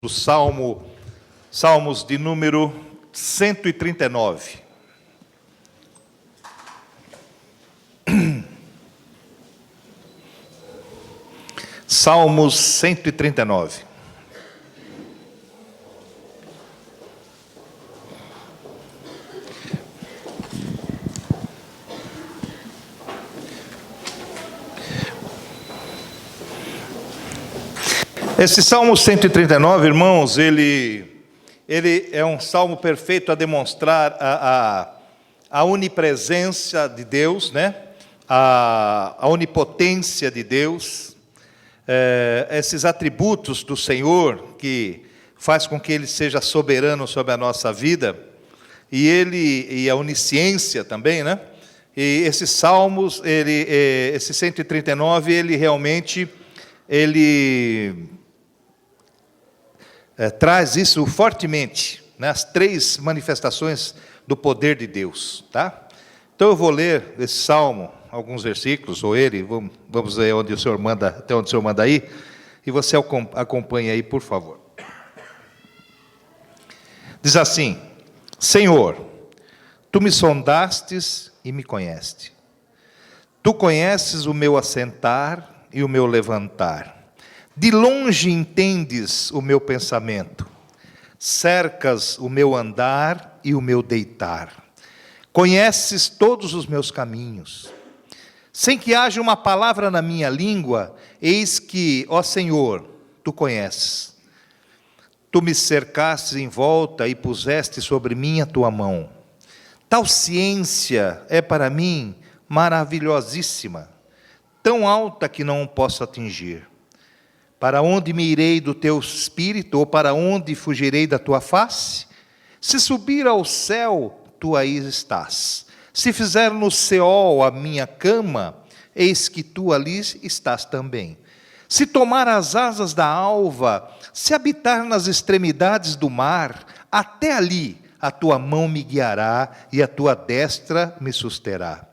do Salmos de número 139. Salmos 139. Esse Salmo 139, irmãos, ele é um salmo perfeito a demonstrar a onipresença de Deus, né? A onipotência de Deus, esses atributos do Senhor que faz com que Ele seja soberano sobre a nossa vida, e a onisciência também, né? E esses salmos, esse 139, ele realmente traz isso fortemente, né? As três manifestações do poder de Deus, tá? Então eu vou ler esse salmo, alguns versículos, ou vamos ver onde o Senhor manda, até onde o Senhor manda aí, e você acompanha aí, por favor. Diz assim: Senhor, Tu me sondastes e me conheceste. Tu conheces o meu assentar e o meu levantar. De longe entendes o meu pensamento, cercas o meu andar e o meu deitar. Conheces todos os meus caminhos. Sem que haja uma palavra na minha língua, eis que, ó Senhor, Tu conheces. Tu me cercastes em volta e puseste sobre mim a Tua mão. Tal ciência é para mim maravilhosíssima, tão alta que não posso atingir. Para onde me irei do Teu Espírito, ou para onde fugirei da Tua face? Se subir ao céu, Tu aí estás. Se fizer no Seol a minha cama, eis que Tu ali estás também. Se tomar as asas da alva, se habitar nas extremidades do mar, até ali a Tua mão me guiará e a Tua destra me susterá.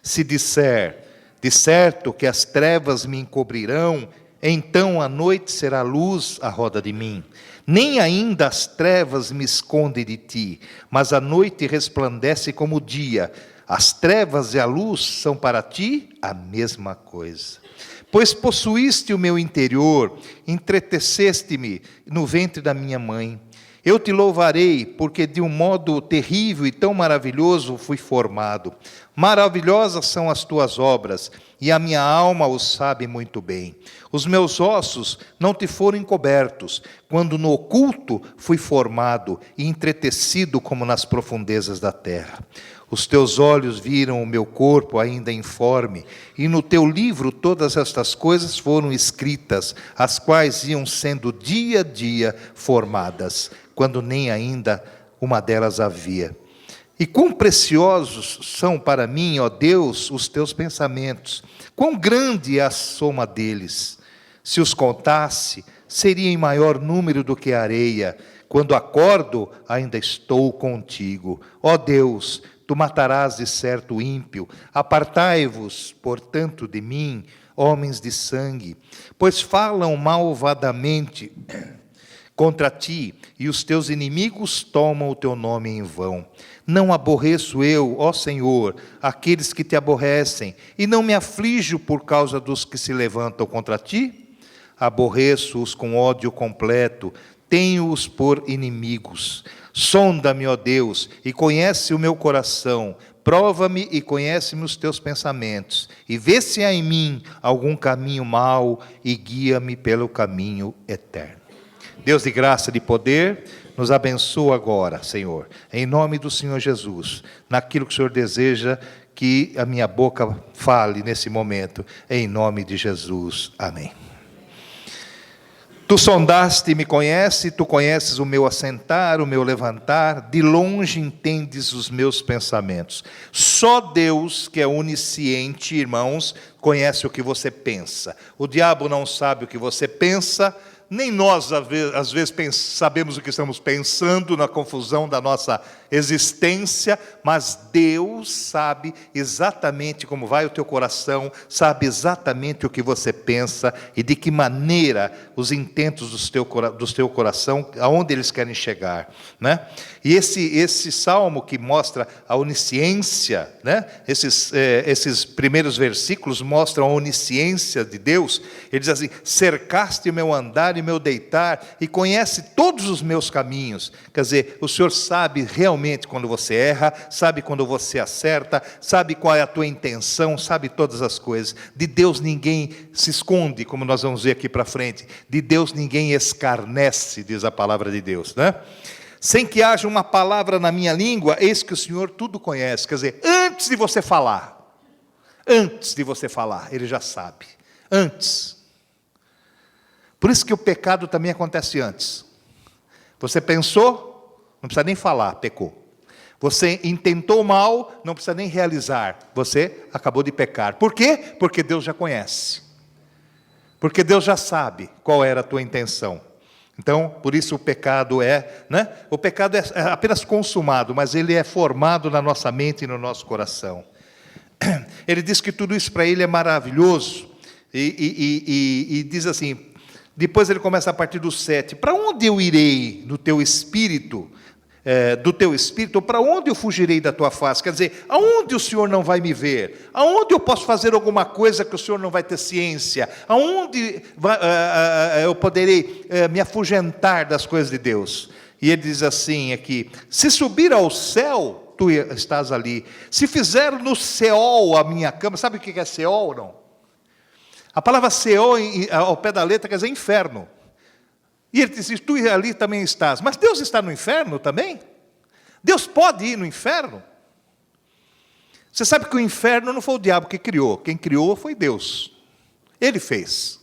Se disser, de certo que as trevas me encobrirão, então a noite será luz à roda de mim. Nem ainda as trevas me escondem de Ti, mas a noite resplandece como o dia. As trevas e a luz são para Ti a mesma coisa. Pois possuíste o meu interior, entreteceste-me no ventre da minha mãe. Eu Te louvarei, porque de um modo terrível e tão maravilhoso fui formado. Maravilhosas são as Tuas obras, e a minha alma o sabe muito bem. Os meus ossos não Te foram encobertos, quando no oculto fui formado e entretecido como nas profundezas da terra. Os Teus olhos viram o meu corpo ainda informe, e no Teu livro todas estas coisas foram escritas, as quais iam sendo dia a dia formadas, quando nem ainda uma delas havia. E quão preciosos são para mim, ó Deus, os Teus pensamentos, quão grande é a soma deles. Se os contasse, seria em maior número do que a areia. Quando acordo, ainda estou contigo. Ó Deus, Tu matarás de certo o ímpio. Apartai-vos, portanto, de mim, homens de sangue, pois falam malvadamente contra Ti, e os Teus inimigos tomam o Teu nome em vão. Não aborreço eu, ó Senhor, aqueles que Te aborrecem, e não me aflijo por causa dos que se levantam contra Ti? Aborreço-os com ódio completo, tenho-os por inimigos. Sonda-me, ó Deus, e conhece o meu coração. Prova-me e conhece-me os Teus pensamentos, e vê se há em mim algum caminho mau, e guia-me pelo caminho eterno. Deus de graça e de poder, nos abençoa agora, Senhor, em nome do Senhor Jesus, naquilo que o Senhor deseja que a minha boca fale nesse momento, em nome de Jesus. Amém. Tu sondaste e me conheces, Tu conheces o meu assentar, o meu levantar, de longe entendes os meus pensamentos. Só Deus, que é onisciente, irmãos, conhece o que você pensa. O diabo não sabe o que você pensa, nem nós, às vezes sabemos o que estamos pensando na confusão da nossa existência, mas Deus sabe exatamente como vai o teu coração, sabe exatamente o que você pensa e de que maneira os intentos do teu coração, aonde eles querem chegar, né? E esse salmo que mostra a onisciência, né? Esses primeiros versículos mostram a onisciência de Deus. Ele diz assim: cercaste o meu andar e meu deitar, e conhece todos os meus caminhos. Quer dizer, o Senhor sabe realmente quando você erra, sabe quando você acerta, sabe qual é a tua intenção, sabe todas as coisas. De Deus ninguém se esconde, como nós vamos ver aqui para frente. De Deus ninguém escarnece, diz a palavra de Deus, né? Sem que haja uma palavra na minha língua, eis que o Senhor tudo conhece. Quer dizer, antes de você falar, Ele já sabe. Antes. Por isso que o pecado também acontece antes. Você pensou, não precisa nem falar, pecou. Você intentou mal, não precisa nem realizar, você acabou de pecar. Por quê? Porque Deus já conhece. Porque Deus já sabe qual era a tua intenção. Então, por isso o pecado né? O pecado é apenas consumado, mas ele é formado na nossa mente e no nosso coração. Ele diz que tudo isso para ele é maravilhoso. E diz assim, depois ele começa a partir do 7. Para onde eu irei do teu espírito? Para onde eu fugirei da tua face? Quer dizer, aonde o Senhor não vai me ver? Aonde eu posso fazer alguma coisa que o Senhor não vai ter ciência? Aonde eu poderei me afugentar das coisas de Deus? E ele diz assim aqui: se subir ao céu, tu estás ali. Se fizer no Seol a minha cama, sabe o que é Seol, não? A palavra Seol, ao pé da letra, quer dizer inferno. E ele disse: tu ali também estás. Mas Deus está no inferno também? Deus pode ir no inferno? Você sabe que o inferno não foi o diabo que criou. Quem criou foi Deus. Ele fez.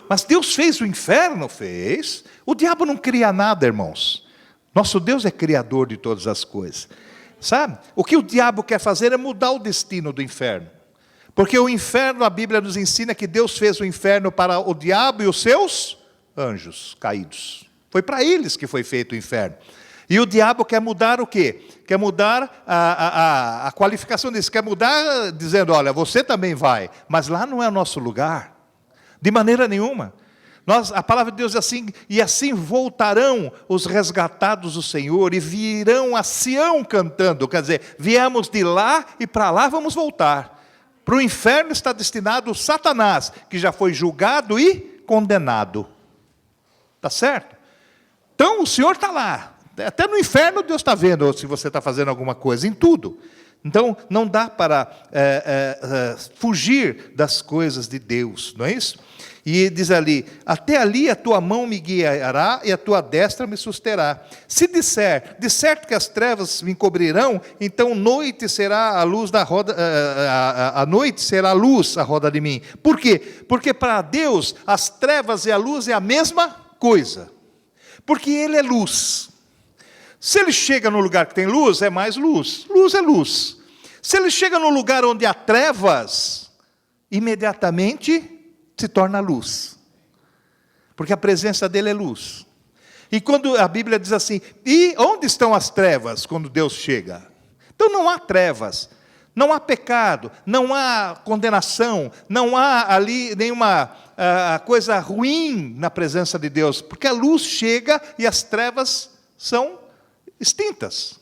Mas Deus fez o inferno? Fez. O diabo não cria nada, irmãos. Nosso Deus é criador de todas as coisas. Sabe? O que o diabo quer fazer é mudar o destino do inferno. Porque o inferno, a Bíblia nos ensina que Deus fez o inferno para o diabo e os seus anjos caídos. Foi para eles que foi feito o inferno. E o diabo quer mudar o quê? Quer mudar a qualificação disso. Quer mudar dizendo: olha, você também vai. Mas lá não é o nosso lugar. De maneira nenhuma. A palavra de Deus é assim: e assim voltarão os resgatados do Senhor, e virão a Sião cantando. Quer dizer, viemos de lá e para lá vamos voltar. Para o inferno está destinado o Satanás, que já foi julgado e condenado. Está certo? Então o Senhor está lá. Até no inferno Deus está vendo se você está fazendo alguma coisa, em tudo. Então não dá para fugir das coisas de Deus, não é isso? E diz ali: até ali a tua mão me guiará e a tua destra me susterá. Se disser, de certo que as trevas me encobrirão, então noite será a luz da roda, a noite será a luz à roda de mim. Por quê? Porque para Deus as trevas e a luz é a mesma coisa. Porque Ele é luz. Se Ele chega no lugar que tem luz, é mais luz. Luz é luz. Se Ele chega no lugar onde há trevas, imediatamente se torna luz. Porque a presença dEle é luz. E quando a Bíblia diz assim: e onde estão as trevas quando Deus chega? Então não há trevas. Não há pecado, não há condenação, não há ali nenhuma coisa ruim na presença de Deus, porque a luz chega e as trevas são extintas.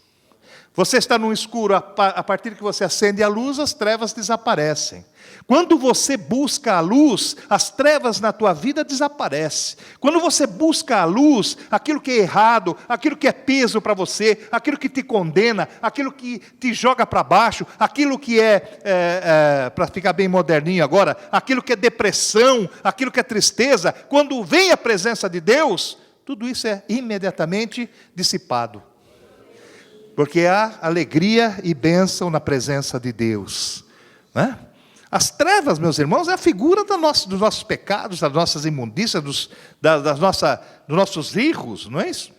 Você está no escuro, a partir que você acende a luz, as trevas desaparecem. Quando você busca a luz, as trevas na tua vida desaparecem. Quando você busca a luz, aquilo que é errado, aquilo que é peso para você, aquilo que te condena, aquilo que te joga para baixo, aquilo que para ficar bem moderninho agora, aquilo que é depressão, aquilo que é tristeza, quando vem a presença de Deus, tudo isso é imediatamente dissipado. Porque há alegria e bênção na presença de Deus, né? As trevas, meus irmãos, é a figura dos nossos pecados, das nossas imundícias, dos nossos erros, não é isso?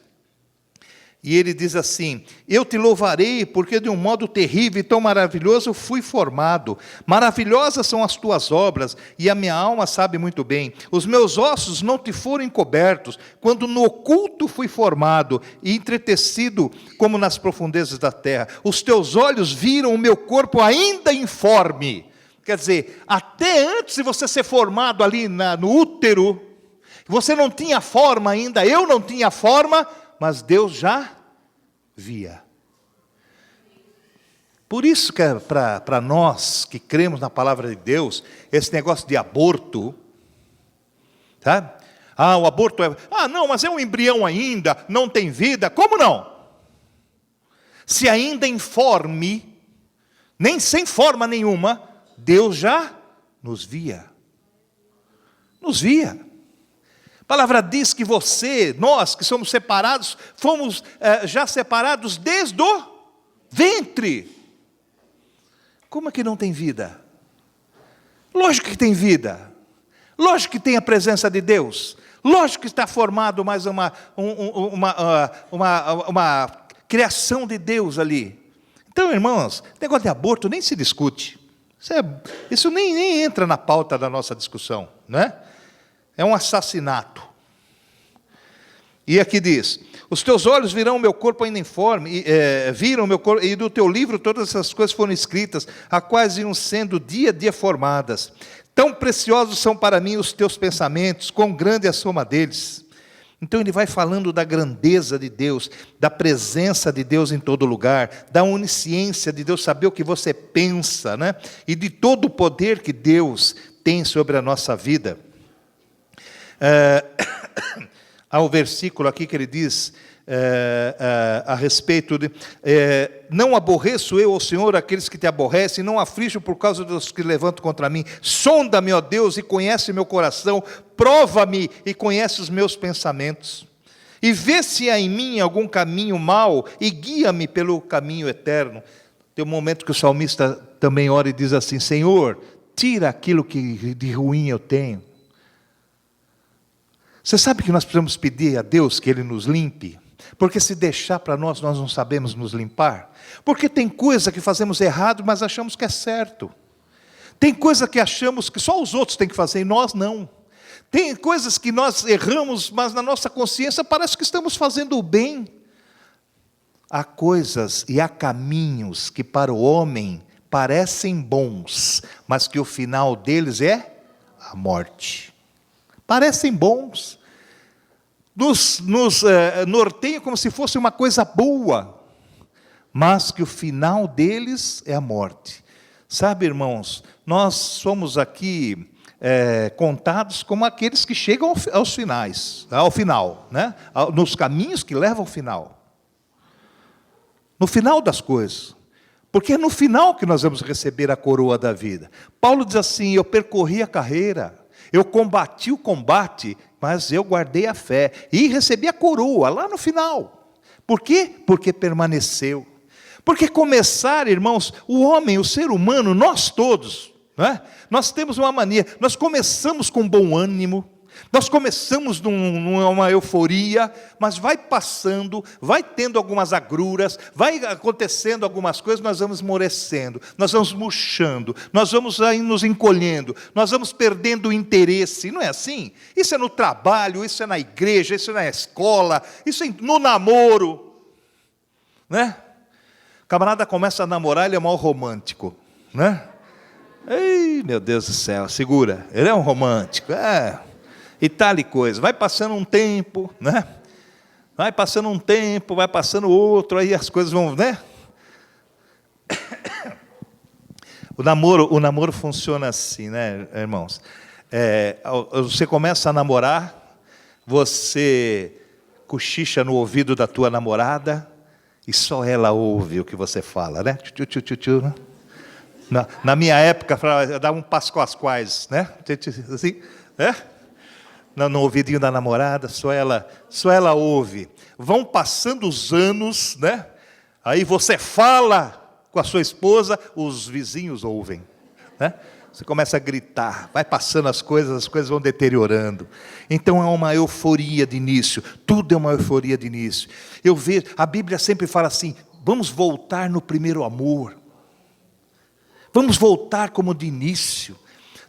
E ele diz assim: eu te louvarei, porque de um modo terrível e tão maravilhoso fui formado. Maravilhosas são as tuas obras, e a minha alma sabe muito bem. Os meus ossos não te foram encobertos, quando no oculto fui formado e entretecido como nas profundezas da terra. Os teus olhos viram o meu corpo ainda informe. Quer dizer, até antes de você ser formado ali no útero, você não tinha forma ainda, eu não tinha forma, mas Deus já via. Por isso que para nós que cremos na palavra de Deus, esse negócio de aborto, sabe? O aborto é... não, mas é um embrião ainda, não tem vida. Como não? Se ainda informe, nem sem forma nenhuma, Deus já nos via. Nos via. A palavra diz que nós que somos separados, fomos já separados desde o ventre. Como é que não tem vida? Lógico que tem vida. Lógico que tem a presença de Deus. Lógico que está formado mais uma criação de Deus ali. Então, irmãos, negócio de aborto nem se discute. Isso nem entra na pauta da nossa discussão, não é? É um assassinato. E aqui diz: os teus olhos virão o meu corpo ainda informe, viram o meu corpo, e do teu livro todas essas coisas foram escritas, a quais iam sendo dia a dia formadas. Tão preciosos são para mim os teus pensamentos, quão grande é a soma deles. Então ele vai falando da grandeza de Deus, da presença de Deus em todo lugar, da onisciência de Deus, saber o que você pensa, né? E de todo o poder que Deus tem sobre a nossa vida. Há um versículo aqui que ele diz a respeito de... não aborreço eu, ó Senhor, aqueles que te aborrecem, não aflijo por causa dos que levantam contra mim. Sonda-me, ó Deus, e conhece meu coração, prova-me e conhece os meus pensamentos. E vê se há em mim algum caminho mau, e guia-me pelo caminho eterno. Tem um momento que o salmista também ora e diz assim: Senhor, tira aquilo que de ruim eu tenho. Você sabe que nós precisamos pedir a Deus que Ele nos limpe? Porque se deixar para nós não sabemos nos limpar. Porque tem coisa que fazemos errado, mas achamos que é certo. Tem coisa que achamos que só os outros têm que fazer e nós não. Tem coisas que nós erramos, mas na nossa consciência parece que estamos fazendo o bem. Há coisas e há caminhos que para o homem parecem bons, mas que o final deles é a morte. Parecem bons, nos norteiam como se fosse uma coisa boa, mas que o final deles é a morte. Sabe, irmãos, nós somos aqui contados como aqueles que chegam ao final, né? Nos caminhos que levam ao final. No final das coisas. Porque é no final que nós vamos receber a coroa da vida. Paulo diz assim: eu percorri a carreira, eu combati o combate, mas eu guardei a fé. E recebi a coroa lá no final. Por quê? Porque permaneceu. Porque começar, irmãos, o homem, o ser humano, nós todos, né? Nós temos uma mania, nós começamos com bom ânimo, nós começamos numa euforia, mas vai passando, vai tendo algumas agruras, vai acontecendo algumas coisas, nós vamos esmorecendo, nós vamos murchando, nós vamos aí nos encolhendo, nós vamos perdendo o interesse, não é assim? Isso é no trabalho, isso é na igreja, isso é na escola, isso é no namoro, né? O camarada começa a namorar, ele é mal romântico, né? Ei, meu Deus do céu, segura, ele é um romântico, e tal e coisa. Vai passando um tempo, né? Vai passando um tempo, vai passando outro, aí as coisas vão, né? O namoro funciona assim, né, irmãos? Você começa a namorar, você cochicha no ouvido da tua namorada, e só ela ouve o que você fala, né? Tchu, tchu, tchu, tchu, né? Na minha época, eu dava um pascoasquais, né? Assim, né? No ouvidinho da namorada, só ela ouve. Vão passando os anos, né? Aí você fala com a sua esposa, os vizinhos ouvem, né? Você começa a gritar, vai passando as coisas vão deteriorando. Então é uma euforia de início, tudo é uma euforia de início. Eu vejo, a Bíblia sempre fala assim, vamos voltar no primeiro amor. Vamos voltar como de início.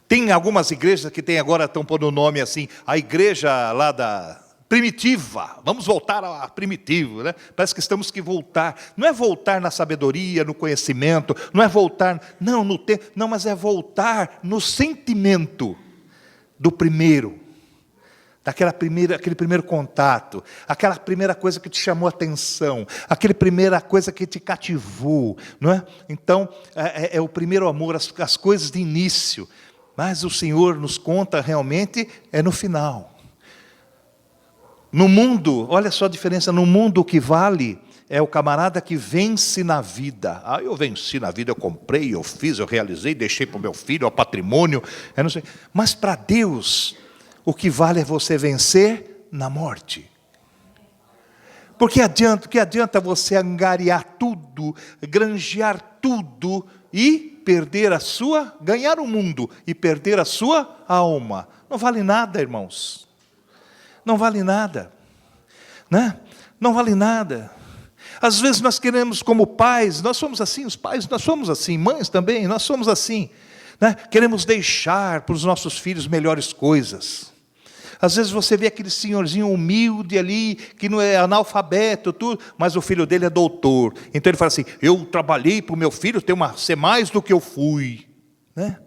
Tem algumas igrejas que tem agora, estão pondo o nome assim, a igreja lá da primitiva, vamos voltar a primitivo, né? Parece que estamos que voltar, não é voltar na sabedoria, no conhecimento, não é voltar, não, no tempo, não, mas é voltar no sentimento do primeiro, aquele primeiro contato, aquela primeira coisa que te chamou a atenção, aquela primeira coisa que te cativou, não é? Então, é o primeiro amor, as coisas de início, mas o Senhor nos conta realmente, é no final. No mundo, olha só a diferença, no mundo o que vale é o camarada que vence na vida. Ah, eu venci na vida, eu comprei, eu fiz, eu realizei, deixei para o meu filho, o patrimônio, eu não sei. Mas para Deus, o que vale é você vencer na morte. Porque que adianta você angariar tudo, granjear tudo e ganhar o mundo e perder a sua alma? Não vale nada, irmãos. Não vale nada, né? Não vale nada. Às vezes nós queremos como pais, nós somos assim, os pais, nós somos assim, mães também, nós somos assim, né? Queremos deixar para os nossos filhos melhores coisas. Às vezes você vê aquele senhorzinho humilde ali, que não é analfabeto, tudo, mas o filho dele é doutor. Então ele fala assim, eu trabalhei para o meu filho ser mais do que eu fui, né?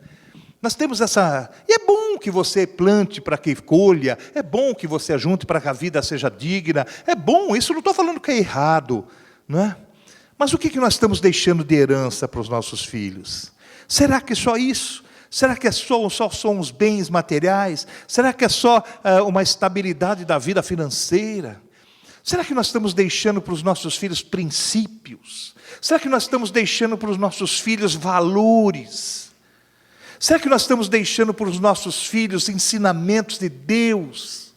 Nós temos essa... E é bom que você plante para que colha, é bom que você ajunte para que a vida seja digna, é bom, isso não estou falando que é errado, não é? Mas o que nós estamos deixando de herança para os nossos filhos? Será que é só isso? Será que só são os bens materiais? Será que é só uma estabilidade da vida financeira? Será que nós estamos deixando para os nossos filhos princípios? Será que nós estamos deixando para os nossos filhos valores? Será que nós estamos deixando para os nossos filhos ensinamentos de Deus?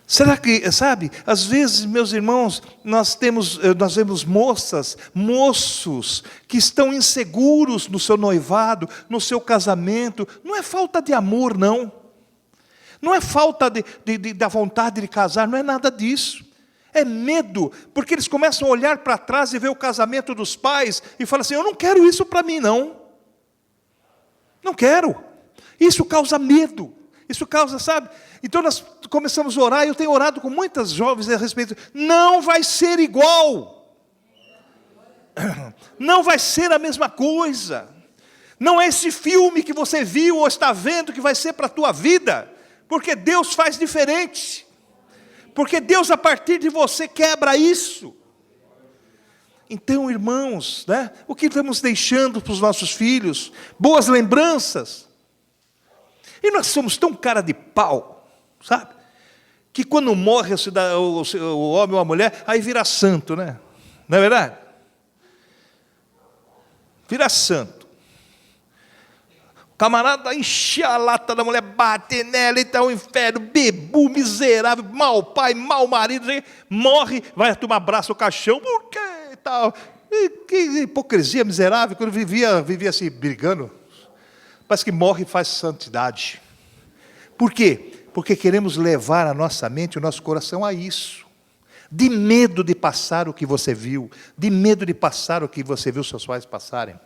Será que, sabe, às vezes, meus irmãos, nós vemos moços que estão inseguros no seu noivado, no seu casamento. Não é falta de amor, não. Não é falta da vontade de casar, não é nada disso. É medo, porque eles começam a olhar para trás e ver o casamento dos pais e falam assim, eu não quero isso para mim, não. Não quero. Isso causa medo. Isso causa, sabe? Então nós começamos a orar, eu tenho orado com muitas jovens a respeito. Não vai ser igual. Não vai ser a mesma coisa. Não é esse filme que você viu ou está vendo que vai ser para a tua vida. Porque Deus faz diferente. Porque Deus a partir de você quebra isso. Então, irmãos, né, o que estamos deixando para os nossos filhos? Boas lembranças. E nós somos tão cara de pau, sabe? Que quando morre o homem ou a mulher, aí vira santo, né? Não é verdade? Vira santo. O camarada enche a lata da mulher, bate nela, e está o inferno, bebu, miserável, mau pai, mau marido, morre, vai tomar abraço o caixão, por quê? Tal. Que hipocrisia miserável, quando vivia assim, brigando. Parece que morre e faz santidade. Por quê? Porque queremos levar a nossa mente, o nosso coração a isso. De medo de passar o que você viu, de medo de passar o que você viu seus pais passarem.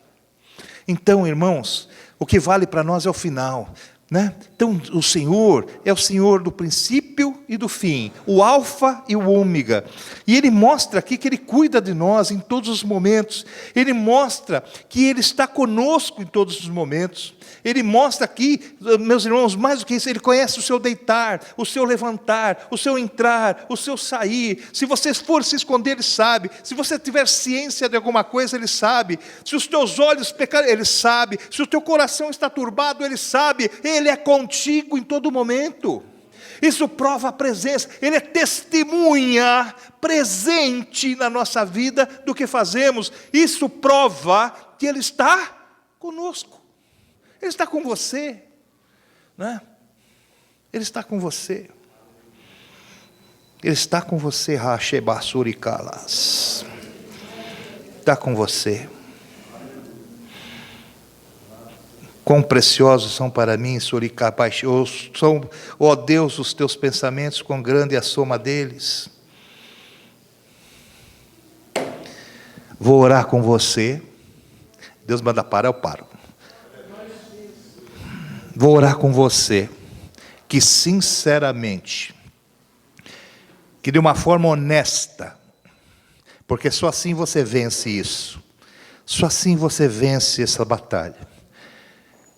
Então, irmãos, o que vale para nós é o final. Né? Então o Senhor é o Senhor do princípio e do fim, o alfa e o ômega, e Ele mostra aqui que Ele cuida de nós em todos os momentos, Ele mostra que Ele está conosco em todos os momentos, Ele mostra aqui, meus irmãos, mais do que isso, Ele conhece o seu deitar, o seu levantar, o seu entrar, o seu sair. Se você for se esconder, Ele sabe. Se você tiver ciência de alguma coisa, Ele sabe. Se os teus olhos pecarem, Ele sabe. Se o teu coração está turbado, Ele sabe. Ele é contigo em todo momento. Isso prova a presença. Ele é testemunha presente na nossa vida do que fazemos. Isso prova que Ele está conosco. Ele está com você, né? Ele está com você. Ele está com você, Rachebassurikalas. Está com você. Quão preciosos são para mim, são, ó Deus, os teus pensamentos, quão grande é a soma deles. Vou orar com você. Deus manda parar, eu paro. Vou orar com você, que sinceramente, que de uma forma honesta, porque só assim você vence isso, só assim você vence essa batalha,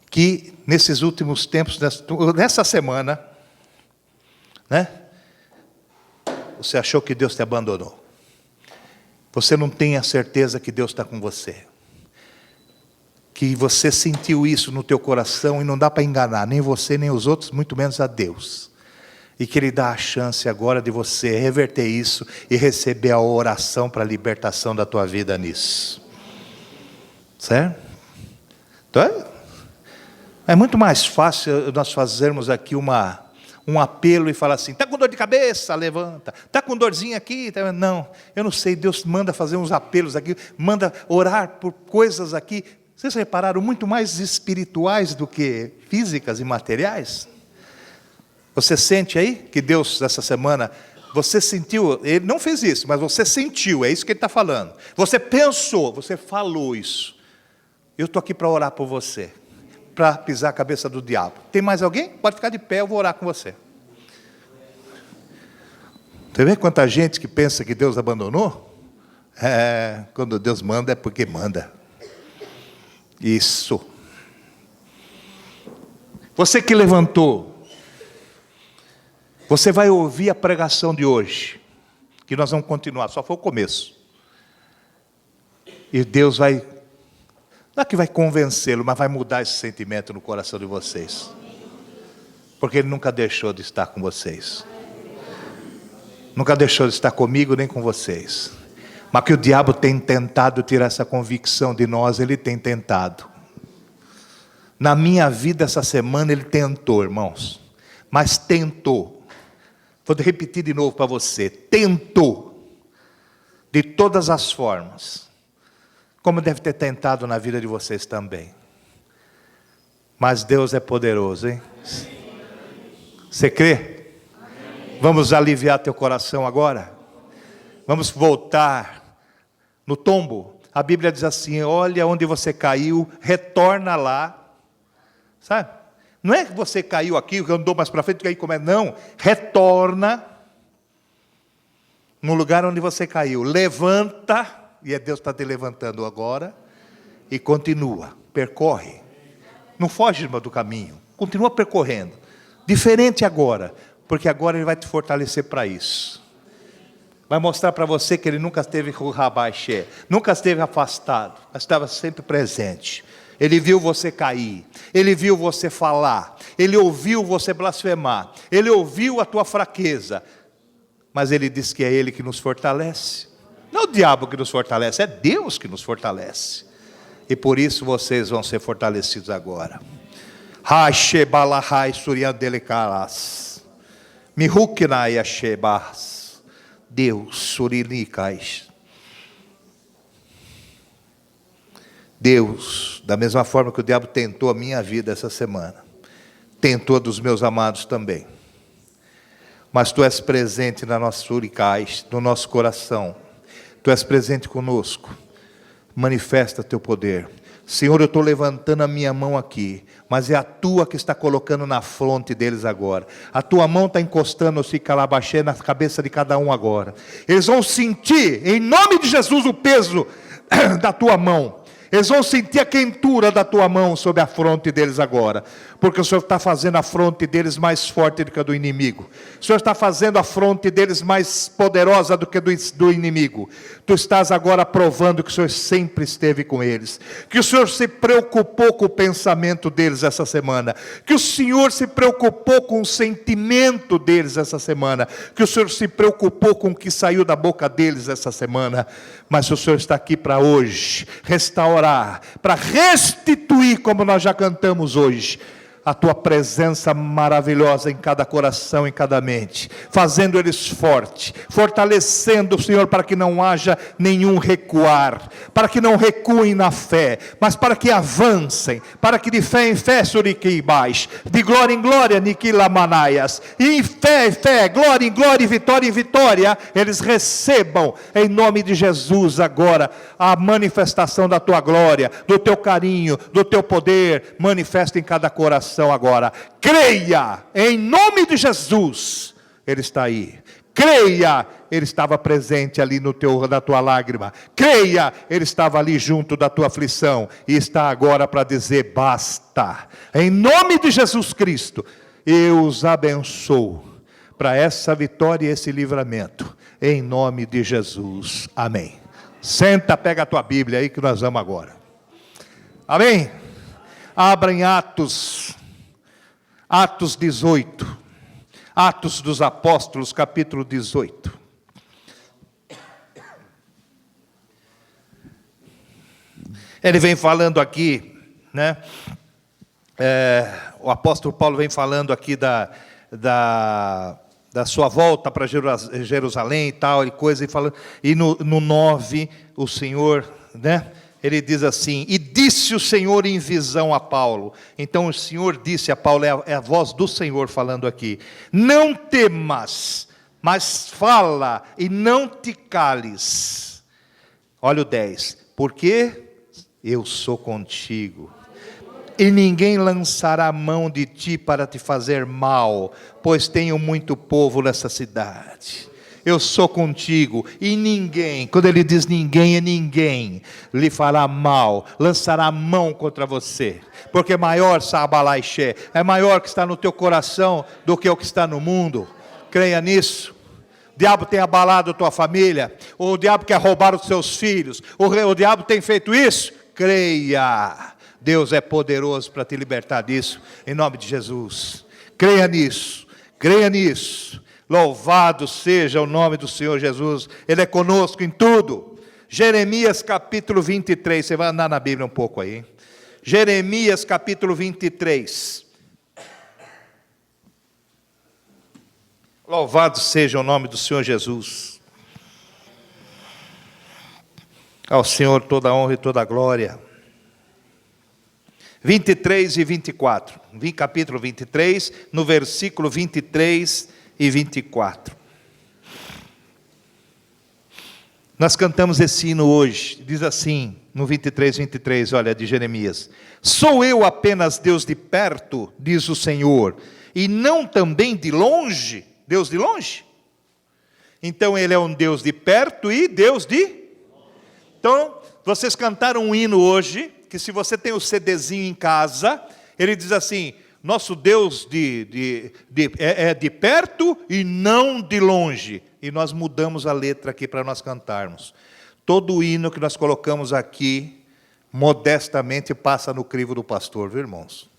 que nesses últimos tempos, nessa semana, né, você achou que Deus te abandonou, você não tem a certeza que Deus está com você, que você sentiu isso no teu coração e não dá para enganar, nem você, nem os outros, muito menos a Deus. E que Ele dá a chance agora de você reverter isso e receber a oração para a libertação da tua vida nisso. Certo? Então, é muito mais fácil nós fazermos aqui um apelo e falar assim, está com dor de cabeça? Levanta. Está com dorzinha aqui? Não, eu não sei, Deus manda fazer uns apelos aqui, manda orar por coisas aqui. Vocês repararam, muito mais espirituais do que físicas e materiais? Você sente aí que Deus, essa semana, você sentiu, Ele não fez isso, mas você sentiu, é isso que Ele está falando. Você pensou, você falou isso. Eu estou aqui para orar por você, para pisar a cabeça do diabo. Tem mais alguém? Pode ficar de pé, eu vou orar com você. Você vê quanta gente que pensa que Deus abandonou? Quando Deus manda é porque manda. Isso. Você que levantou, você vai ouvir a pregação de hoje, que nós vamos continuar, só foi o começo. E Deus vai, não é que vai convencê-lo, mas vai mudar esse sentimento no coração de vocês. Porque Ele nunca deixou de estar com vocês. Nunca deixou de estar comigo nem com vocês. Mas que o diabo tem tentado tirar essa convicção de nós, ele tem tentado. Na minha vida essa semana ele tentou, irmãos. Mas tentou. Vou repetir de novo para você. Tentou. De todas as formas. Como deve ter tentado na vida de vocês também. Mas Deus é poderoso, hein? Você crê? Vamos aliviar teu coração agora? Vamos voltar no tombo. A Bíblia diz assim, olha onde você caiu, retorna lá. Sabe? Não é que você caiu aqui, andou mais para frente, caiu como é. Não, retorna no lugar onde você caiu. Levanta, e é Deus que está te levantando agora, e continua, percorre. Não foge, irmão, do caminho. Continua percorrendo. Diferente agora, porque agora Ele vai te fortalecer para isso. Vai mostrar para você que Ele nunca esteve com o rabaixé, nunca esteve afastado, mas estava sempre presente. Ele viu você cair, Ele viu você falar, Ele ouviu você blasfemar, Ele ouviu a tua fraqueza, mas Ele diz que é Ele que nos fortalece. Não é o diabo que nos fortalece, é Deus que nos fortalece. E por isso vocês vão ser fortalecidos agora. Deus, Surinicais. Deus, da mesma forma que o diabo tentou a minha vida essa semana, tentou a dos meus amados também. Mas Tu és presente na nossa Suricais, no nosso coração. Tu és presente conosco. Manifesta Teu poder. Senhor, eu estou levantando a minha mão aqui, mas é a Tua que está colocando na fronte deles agora. A Tua mão está encostando o calabaxé na cabeça de cada um agora. Eles vão sentir, em nome de Jesus, o peso da Tua mão. Eles vão sentir a quentura da Tua mão sobre a fronte deles agora. Porque o Senhor está fazendo a fronte deles mais forte do que a do inimigo. O Senhor está fazendo a fronte deles mais poderosa do que do inimigo. Tu estás agora provando que o Senhor sempre esteve com eles. Que o Senhor se preocupou com o pensamento deles essa semana. Que o Senhor se preocupou com o sentimento deles essa semana. Que o Senhor se preocupou com o que saiu da boca deles essa semana. Mas o Senhor está aqui para hoje restaurar, para restituir, como nós já cantamos hoje, a tua presença maravilhosa em cada coração, em cada mente, fazendo eles forte, fortalecendo, Senhor, para que não haja nenhum recuar, para que não recuem na fé, mas para que avancem, para que de fé em fé, suriquibais, de glória em glória, niquilamanaias, e em fé, glória em glória, e vitória em vitória, eles recebam, em nome de Jesus agora, a manifestação da tua glória, do teu carinho, do teu poder, manifesta em cada coração agora. Creia, em nome de Jesus, Ele está aí. Creia, Ele estava presente ali na tua lágrima. Creia, Ele estava ali junto da tua aflição, e está agora para dizer basta. Em nome de Jesus Cristo, eu os abençoo para essa vitória e esse livramento, em nome de Jesus, amém. Senta, pega a tua Bíblia aí que nós vamos agora, amém? Abra em Atos 18, Atos dos Apóstolos, capítulo 18. Ele vem falando aqui, né? O apóstolo Paulo vem falando aqui da sua volta para Jerusalém e tal, e coisa, e falando, e no 9, o Senhor, né? Ele diz assim: e disse o Senhor em visão a Paulo. Então o Senhor disse a Paulo, é a voz do Senhor falando aqui: não temas, mas fala e não te cales. Olha o 10, porque eu sou contigo, e ninguém lançará a mão de ti para te fazer mal, pois tenho muito povo nessa cidade. Eu sou contigo, e ninguém, quando ele diz ninguém, é ninguém, lhe fará mal, lançará a mão contra você, porque maior Sabalaixe, é maior que está no teu coração do que o que está no mundo. Creia nisso. O diabo tem abalado a tua família, ou o diabo quer roubar os seus filhos, o diabo tem feito isso. Creia, Deus é poderoso para te libertar disso, em nome de Jesus. Creia nisso, creia nisso. Louvado seja o nome do Senhor Jesus, Ele é conosco em tudo. Jeremias capítulo 23, você vai andar na Bíblia um pouco aí, hein? Jeremias capítulo 23. Louvado seja o nome do Senhor Jesus. Ao Senhor toda a honra e toda a glória. 23 e 24, capítulo 23, no versículo 23 e 24. Nós cantamos esse hino hoje, diz assim, no 23, olha, de Jeremias: sou eu apenas Deus de perto, diz o Senhor, e não também de longe? Deus de longe? Então Ele é um Deus de perto e Deus de... Então, vocês cantaram um hino hoje, que se você tem o CDzinho em casa, ele diz assim: nosso Deus é de perto e não de longe. E nós mudamos a letra aqui para nós cantarmos. Todo o hino que nós colocamos aqui, modestamente passa no crivo do pastor, viu, irmãos?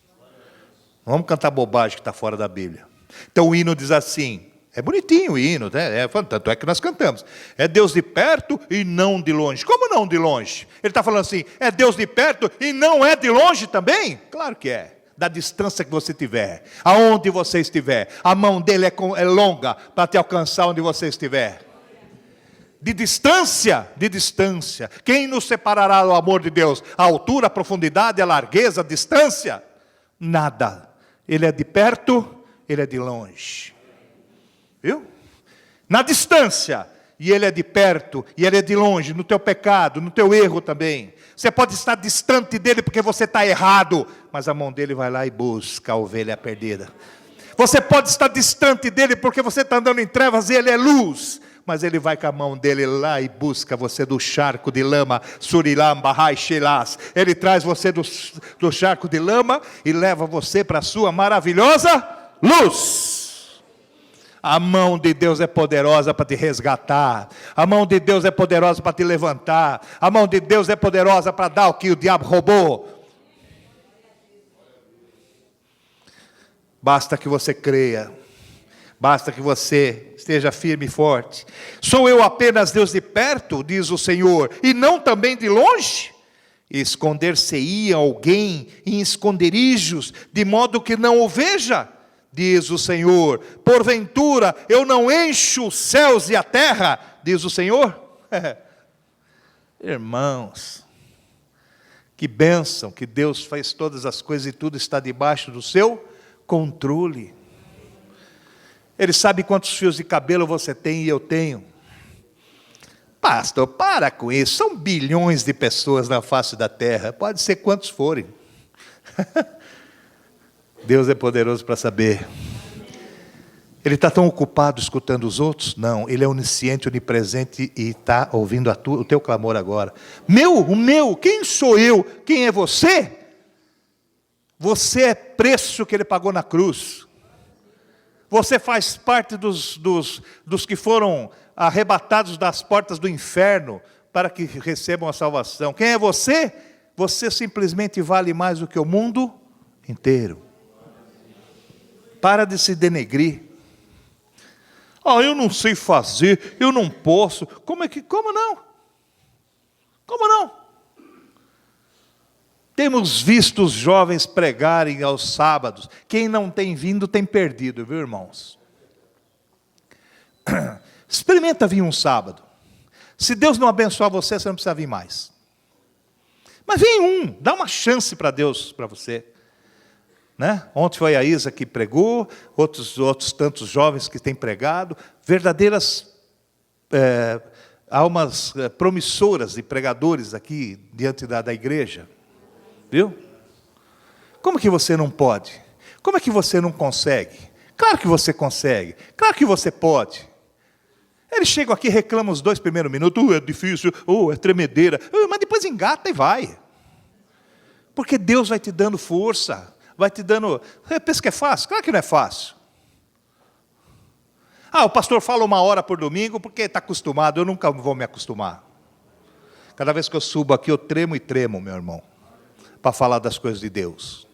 Não vamos cantar bobagem que está fora da Bíblia. Então o hino diz assim, é bonitinho o hino, né? Tanto é que nós cantamos: é Deus de perto e não de longe. Como não de longe? Ele está falando assim: é Deus de perto e não é de longe também? Claro que é. Da distância que você tiver, aonde você estiver, a mão dele é longa para te alcançar onde você estiver. De distância, quem nos separará do amor de Deus? A altura, a profundidade, a largueza, a distância? Nada. Ele é de perto, Ele é de longe. Viu? Na distância, e Ele é de perto, e Ele é de longe, no teu pecado, no teu erro também. Você pode estar distante dEle porque você está errado, mas a mão dEle vai lá e busca a ovelha perdida. Você pode estar distante dEle porque você está andando em trevas e Ele é luz, mas Ele vai com a mão dEle lá e busca você do charco de lama, Surilamba, Raixelás. Ele traz você do charco de lama e leva você para a sua maravilhosa luz. A mão de Deus é poderosa para te resgatar. A mão de Deus é poderosa para te levantar. A mão de Deus é poderosa para dar o que o diabo roubou. Basta que você creia. Basta que você esteja firme e forte. Sou eu apenas Deus de perto, diz o Senhor, e não também de longe? Esconder-se-ia alguém em esconderijos, de modo que não o veja, diz o Senhor. Porventura eu não encho os céus e a terra, diz o Senhor. Irmãos, que bênção que Deus faz todas as coisas e tudo está debaixo do seu controle. Ele sabe quantos fios de cabelo você tem e eu tenho. Pastor, para com isso, são bilhões de pessoas na face da terra, pode ser quantos forem. Deus é poderoso para saber. Ele está tão ocupado escutando os outros? Não, Ele é onisciente, onipresente e está ouvindo o teu clamor agora. O meu, quem sou eu? Quem é você? Você é preço que Ele pagou na cruz. Você faz parte dos que foram arrebatados das portas do inferno para que recebam a salvação. Quem é você? Você simplesmente vale mais do que o mundo inteiro. Para de se denegrir. Eu não sei fazer, eu não posso. Como não? Como não? Temos visto os jovens pregarem aos sábados. Quem não tem vindo tem perdido, viu, irmãos? Experimenta vir um sábado. Se Deus não abençoar você, você não precisa vir mais. Mas vem dá uma chance para Deus, para você. Né? Ontem foi a Isa que pregou, outros tantos jovens que têm pregado, verdadeiras almas promissoras de pregadores aqui diante da igreja. Viu? Como que você não pode? Como é que você não consegue? Claro que você consegue, claro que você pode. Eles chegam aqui e reclamam os 2 primeiros minutos, é difícil, é tremedeira, mas depois engata e vai. Porque Deus vai te dando força, vai te dando... Você pensa que é fácil? Claro que não é fácil. O pastor fala 1 hora por domingo porque está acostumado, eu nunca vou me acostumar. Cada vez que eu subo aqui, eu tremo e tremo, meu irmão, para falar das coisas de Deus.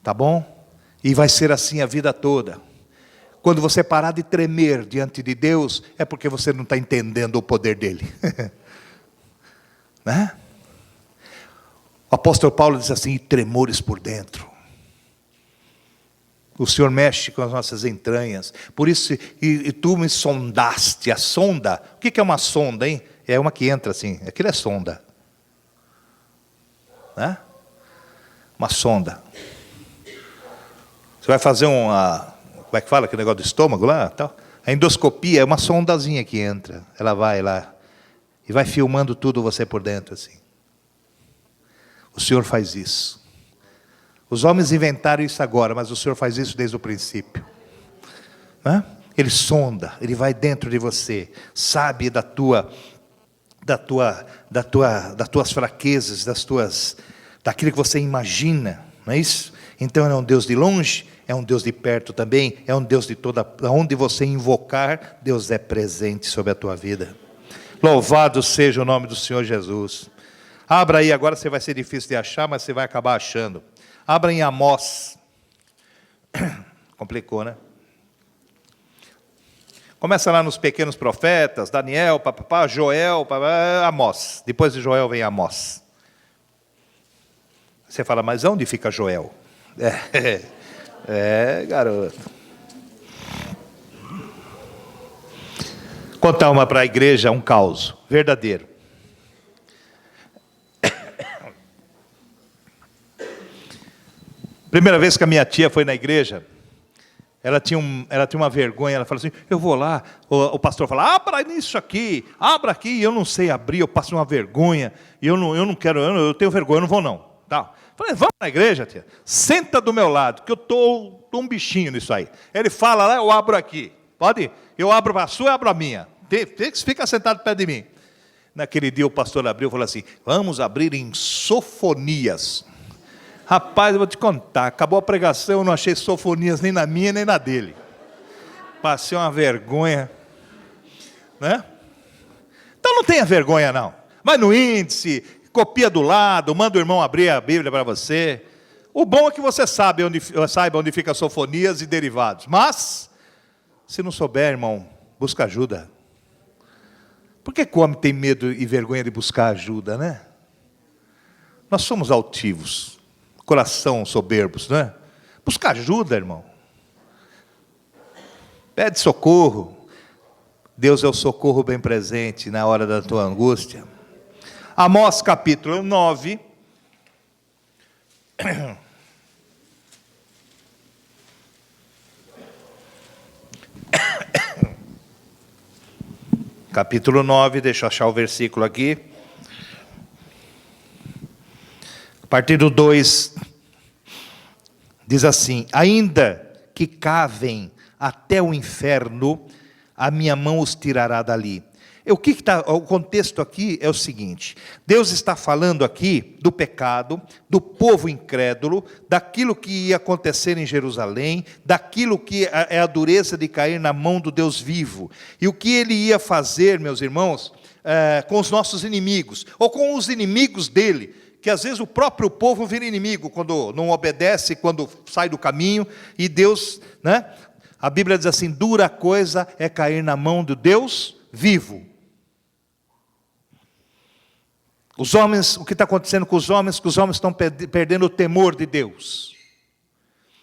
Tá bom? E vai ser assim a vida toda. Quando você parar de tremer diante de Deus, é porque você não está entendendo o poder dEle. Né? O apóstolo Paulo diz assim, tremores por dentro. O Senhor mexe com as nossas entranhas. Por isso, e tu me sondaste. A sonda, o que é uma sonda, hein? É uma que entra assim, aquilo é sonda. Né? Uma sonda. Você vai fazer como é que fala aquele negócio do estômago lá? Tal. A endoscopia é uma sondazinha que entra. Ela vai lá e vai filmando tudo você por dentro assim. O Senhor faz isso. Os homens inventaram isso agora, mas o Senhor faz isso desde o princípio. Né? Ele sonda, Ele vai dentro de você, sabe das tuas fraquezas, daquilo que você imagina, não é isso? Então Ele é um Deus de longe, é um Deus de perto também, é um Deus de onde você invocar, Deus é presente sobre a tua vida. Louvado seja o nome do Senhor Jesus. Abra aí, agora você vai ser difícil de achar, mas você vai acabar achando. Abra em Amós. Complicou, né? Começa lá nos pequenos profetas, Daniel, Joel, Amós. Depois de Joel vem Amós. Você fala, mas onde fica Joel? Garoto. Contar uma para a igreja, um caos verdadeiro. Primeira vez que a minha tia foi na igreja, ela tinha uma vergonha, ela falou assim, eu vou lá, o pastor fala, abra isso aqui, abra aqui, e eu não sei abrir, eu passo uma vergonha, e eu não quero, eu tenho vergonha, eu não vou não. Tá. Falei, vamos na igreja, tia, senta do meu lado, que eu estou um bichinho nisso aí. Ele fala lá, eu abro aqui, pode? Eu abro a sua, eu abro a minha, fica sentado perto de mim. Naquele dia o pastor abriu e falou assim, vamos abrir em Sofonias. Rapaz, eu vou te contar, acabou a pregação, eu não achei Sofonias nem na minha, nem na dele. Passei uma vergonha. Né? Então não tenha vergonha não. Vai no índice, copia do lado, manda o irmão abrir a Bíblia para você. O bom é que você saiba onde fica Sofonias e derivados. Mas, se não souber, irmão, busca ajuda. Por que o homem tem medo e vergonha de buscar ajuda, né? Nós somos altivos, coração soberbos, não é? Busca ajuda, irmão. Pede socorro. Deus é o socorro bem presente na hora da tua angústia. Amós capítulo 9. Capítulo 9, deixa eu achar o versículo aqui. A partir do 2, diz assim: ainda que cavem até o inferno, a minha mão os tirará dali. O contexto aqui é o seguinte: Deus está falando aqui do pecado, do povo incrédulo, daquilo que ia acontecer em Jerusalém, daquilo que é a dureza de cair na mão do Deus vivo, e o que ele ia fazer, meus irmãos, com os nossos inimigos, ou com os inimigos dele, que às vezes o próprio povo vira inimigo, quando não obedece, quando sai do caminho, e Deus, né? A Bíblia diz assim: dura coisa é cair na mão do Deus vivo. Os homens, o que está acontecendo com os homens? Que os homens estão perdendo o temor de Deus.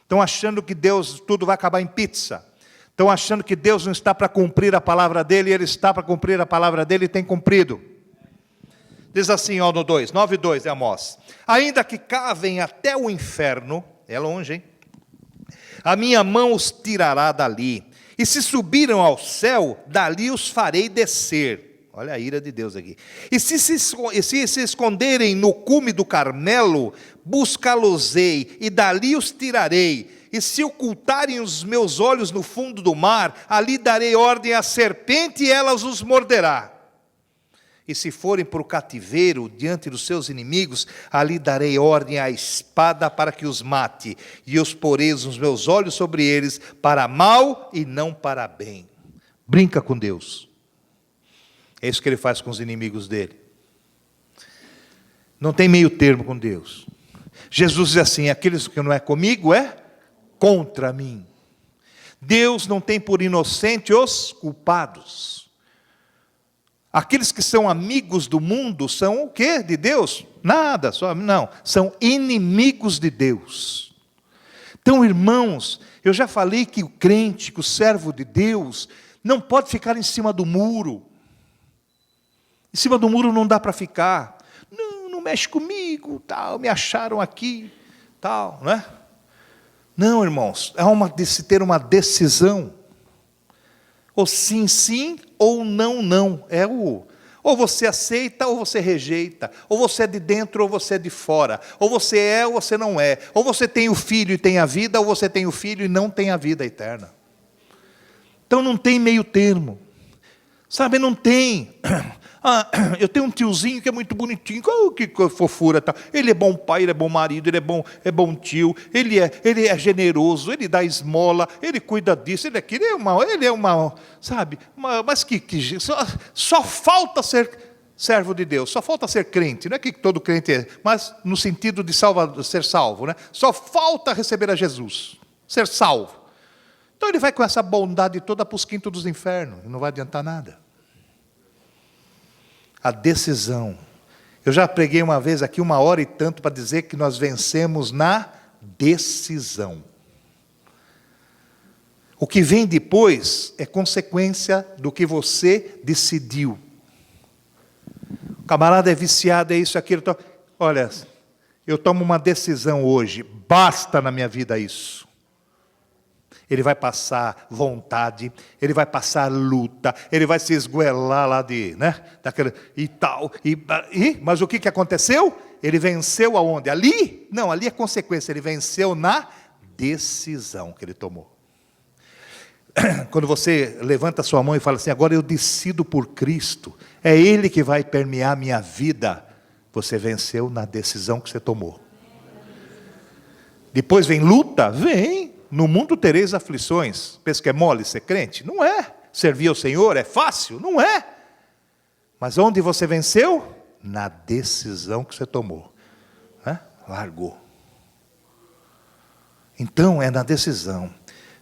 Estão achando que Deus, tudo vai acabar em pizza. Estão achando que Deus não está para cumprir a palavra dele, e Ele está para cumprir a palavra dele e tem cumprido. Diz assim, ó, no 2, 9:2 de Amós: ainda que cavem até o inferno, é longe, hein? A minha mão os tirará dali, e se subiram ao céu, dali os farei descer. Olha a ira de Deus aqui. E se esconderem no cume do Carmelo, buscá-los-ei, e dali os tirarei. E se ocultarem os meus olhos no fundo do mar, ali darei ordem à serpente, e ela os morderá. E se forem para o cativeiro, diante dos seus inimigos, ali darei ordem à espada para que os mate, e os porei os meus olhos sobre eles, para mal e não para bem. Brinca com Deus. É isso que ele faz com os inimigos dele. Não tem meio termo com Deus. Jesus diz assim: aqueles que não é comigo, é contra mim. Deus não tem por inocente os culpados. Aqueles que são amigos do mundo são o quê? De Deus? Nada, não. São inimigos de Deus. Então, irmãos, eu já falei que o crente, que o servo de Deus, não pode ficar em cima do muro. Em cima do muro não dá para ficar. Não mexe comigo, tal, me acharam aqui, tal, não é? Não, irmãos, de se ter uma decisão. Ou sim, sim, ou não, não. Ou você aceita, ou você rejeita. Ou você é de dentro, ou você é de fora. Ou você é, ou você não é. Ou você tem o filho e tem a vida, ou você tem o filho e não tem a vida eterna. Então não tem meio termo. Sabe, não tem. Eu tenho um tiozinho que é muito bonitinho, que fofura, tá? Ele é bom pai, ele é bom marido, ele é bom tio, ele é generoso, ele dá esmola, ele cuida disso, ele é uma, sabe? Mas só falta ser servo de Deus, só falta ser crente. Não é que todo crente é, mas no sentido de ser salvo, né? Só falta receber a Jesus, ser salvo. Então ele vai com essa bondade toda para os quintos dos infernos, não vai adiantar nada. A decisão. Eu já preguei uma vez aqui 1h e tanto para dizer que nós vencemos na decisão. O que vem depois é consequência do que você decidiu. O camarada é viciado, é isso, aquilo. Olha, eu tomo uma decisão hoje, basta na minha vida isso. Ele vai passar vontade, ele vai passar luta, ele vai se esgoelar lá e tal. Mas o que aconteceu? Ele venceu aonde? Ali? Não, ali é consequência, ele venceu na decisão que ele tomou. Quando você levanta a sua mão e fala assim: agora eu decido por Cristo, é Ele que vai permear minha vida. Você venceu na decisão que você tomou. Depois vem luta? Vem. No mundo tereis aflições. Pensa que é mole ser crente? Não é. Servir ao Senhor é fácil? Não é. Mas onde você venceu? Na decisão que você tomou. Largou. Então é na decisão.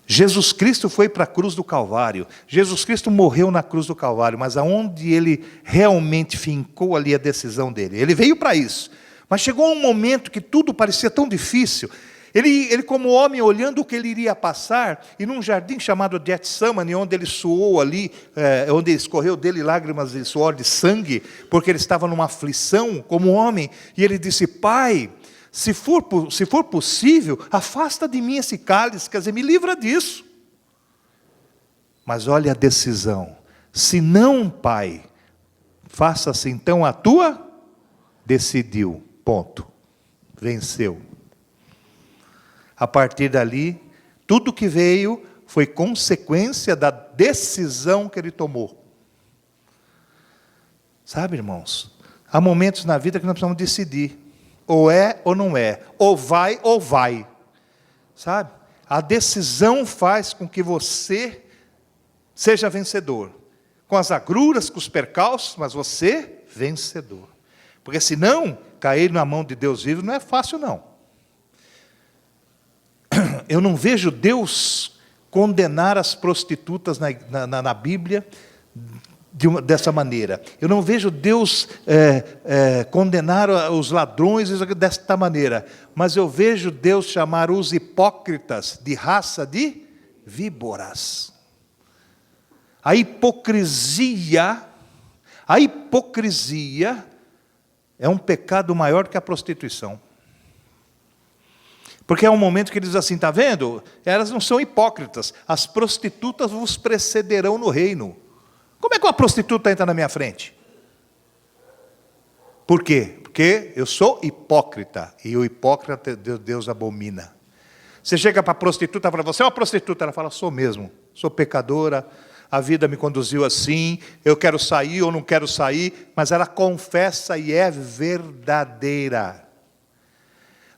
Jesus Cristo foi para a cruz do Calvário. Jesus Cristo morreu na cruz do Calvário. Mas aonde ele realmente fincou ali a decisão dele? Ele veio para isso. Mas chegou um momento que tudo parecia tão difícil. Ele como homem, olhando o que ele iria passar, e num jardim chamado Getsemane, onde ele suou ali, onde escorreu dele lágrimas de suor de sangue, porque ele estava numa aflição como homem, e ele disse: Pai, se for possível, afasta de mim esse cálice, quer dizer, me livra disso. Mas olha a decisão: se não, Pai, faça-se então a tua. Decidiu, ponto, venceu. A partir dali, tudo que veio foi consequência da decisão que ele tomou. Sabe, irmãos, há momentos na vida que nós precisamos decidir, ou é ou não é, ou vai, sabe? A decisão faz com que você seja vencedor, com as agruras, com os percalços, mas você vencedor. Porque senão, cair na mão de Deus vivo não é fácil não. Eu não vejo Deus condenar as prostitutas na Bíblia dessa maneira. Eu não vejo Deus condenar os ladrões desta maneira. Mas eu vejo Deus chamar os hipócritas de raça de víboras. A hipocrisia é um pecado maior que a prostituição. Porque é um momento que ele diz assim, está vendo? Elas não são hipócritas. As prostitutas vos precederão no reino. Como é que uma prostituta entra na minha frente? Por quê? Porque eu sou hipócrita. E o hipócrita Deus abomina. Você chega para a prostituta e fala, você é uma prostituta? Ela fala, sou mesmo. Sou pecadora. A vida me conduziu assim. Eu quero sair ou não quero sair. Mas ela confessa e é verdadeira.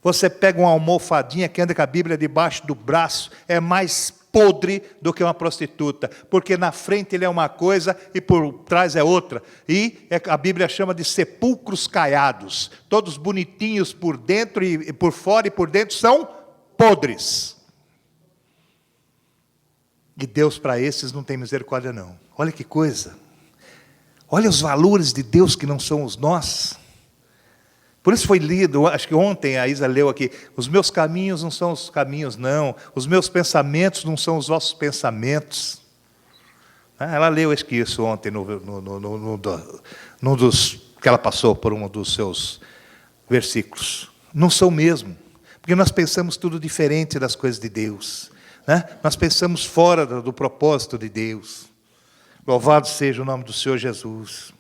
Você pega uma almofadinha que anda com a Bíblia debaixo do braço, é mais podre do que uma prostituta, porque na frente ele é uma coisa e por trás é outra, e a Bíblia chama de sepulcros caiados, todos bonitinhos por dentro e por fora e por dentro são podres. E Deus para esses não tem misericórdia não. Olha que coisa, olha os valores de Deus que não são os nossos. Por isso foi lido, acho que ontem a Isa leu aqui, os meus caminhos não são os caminhos não, os meus pensamentos não são os vossos pensamentos. Ela leu isso ontem, num dos, que ela passou por um dos seus versículos. Não são mesmo, porque nós pensamos tudo diferente das coisas de Deus. Nós pensamos fora do propósito de Deus. Louvado seja o nome do Senhor Jesus.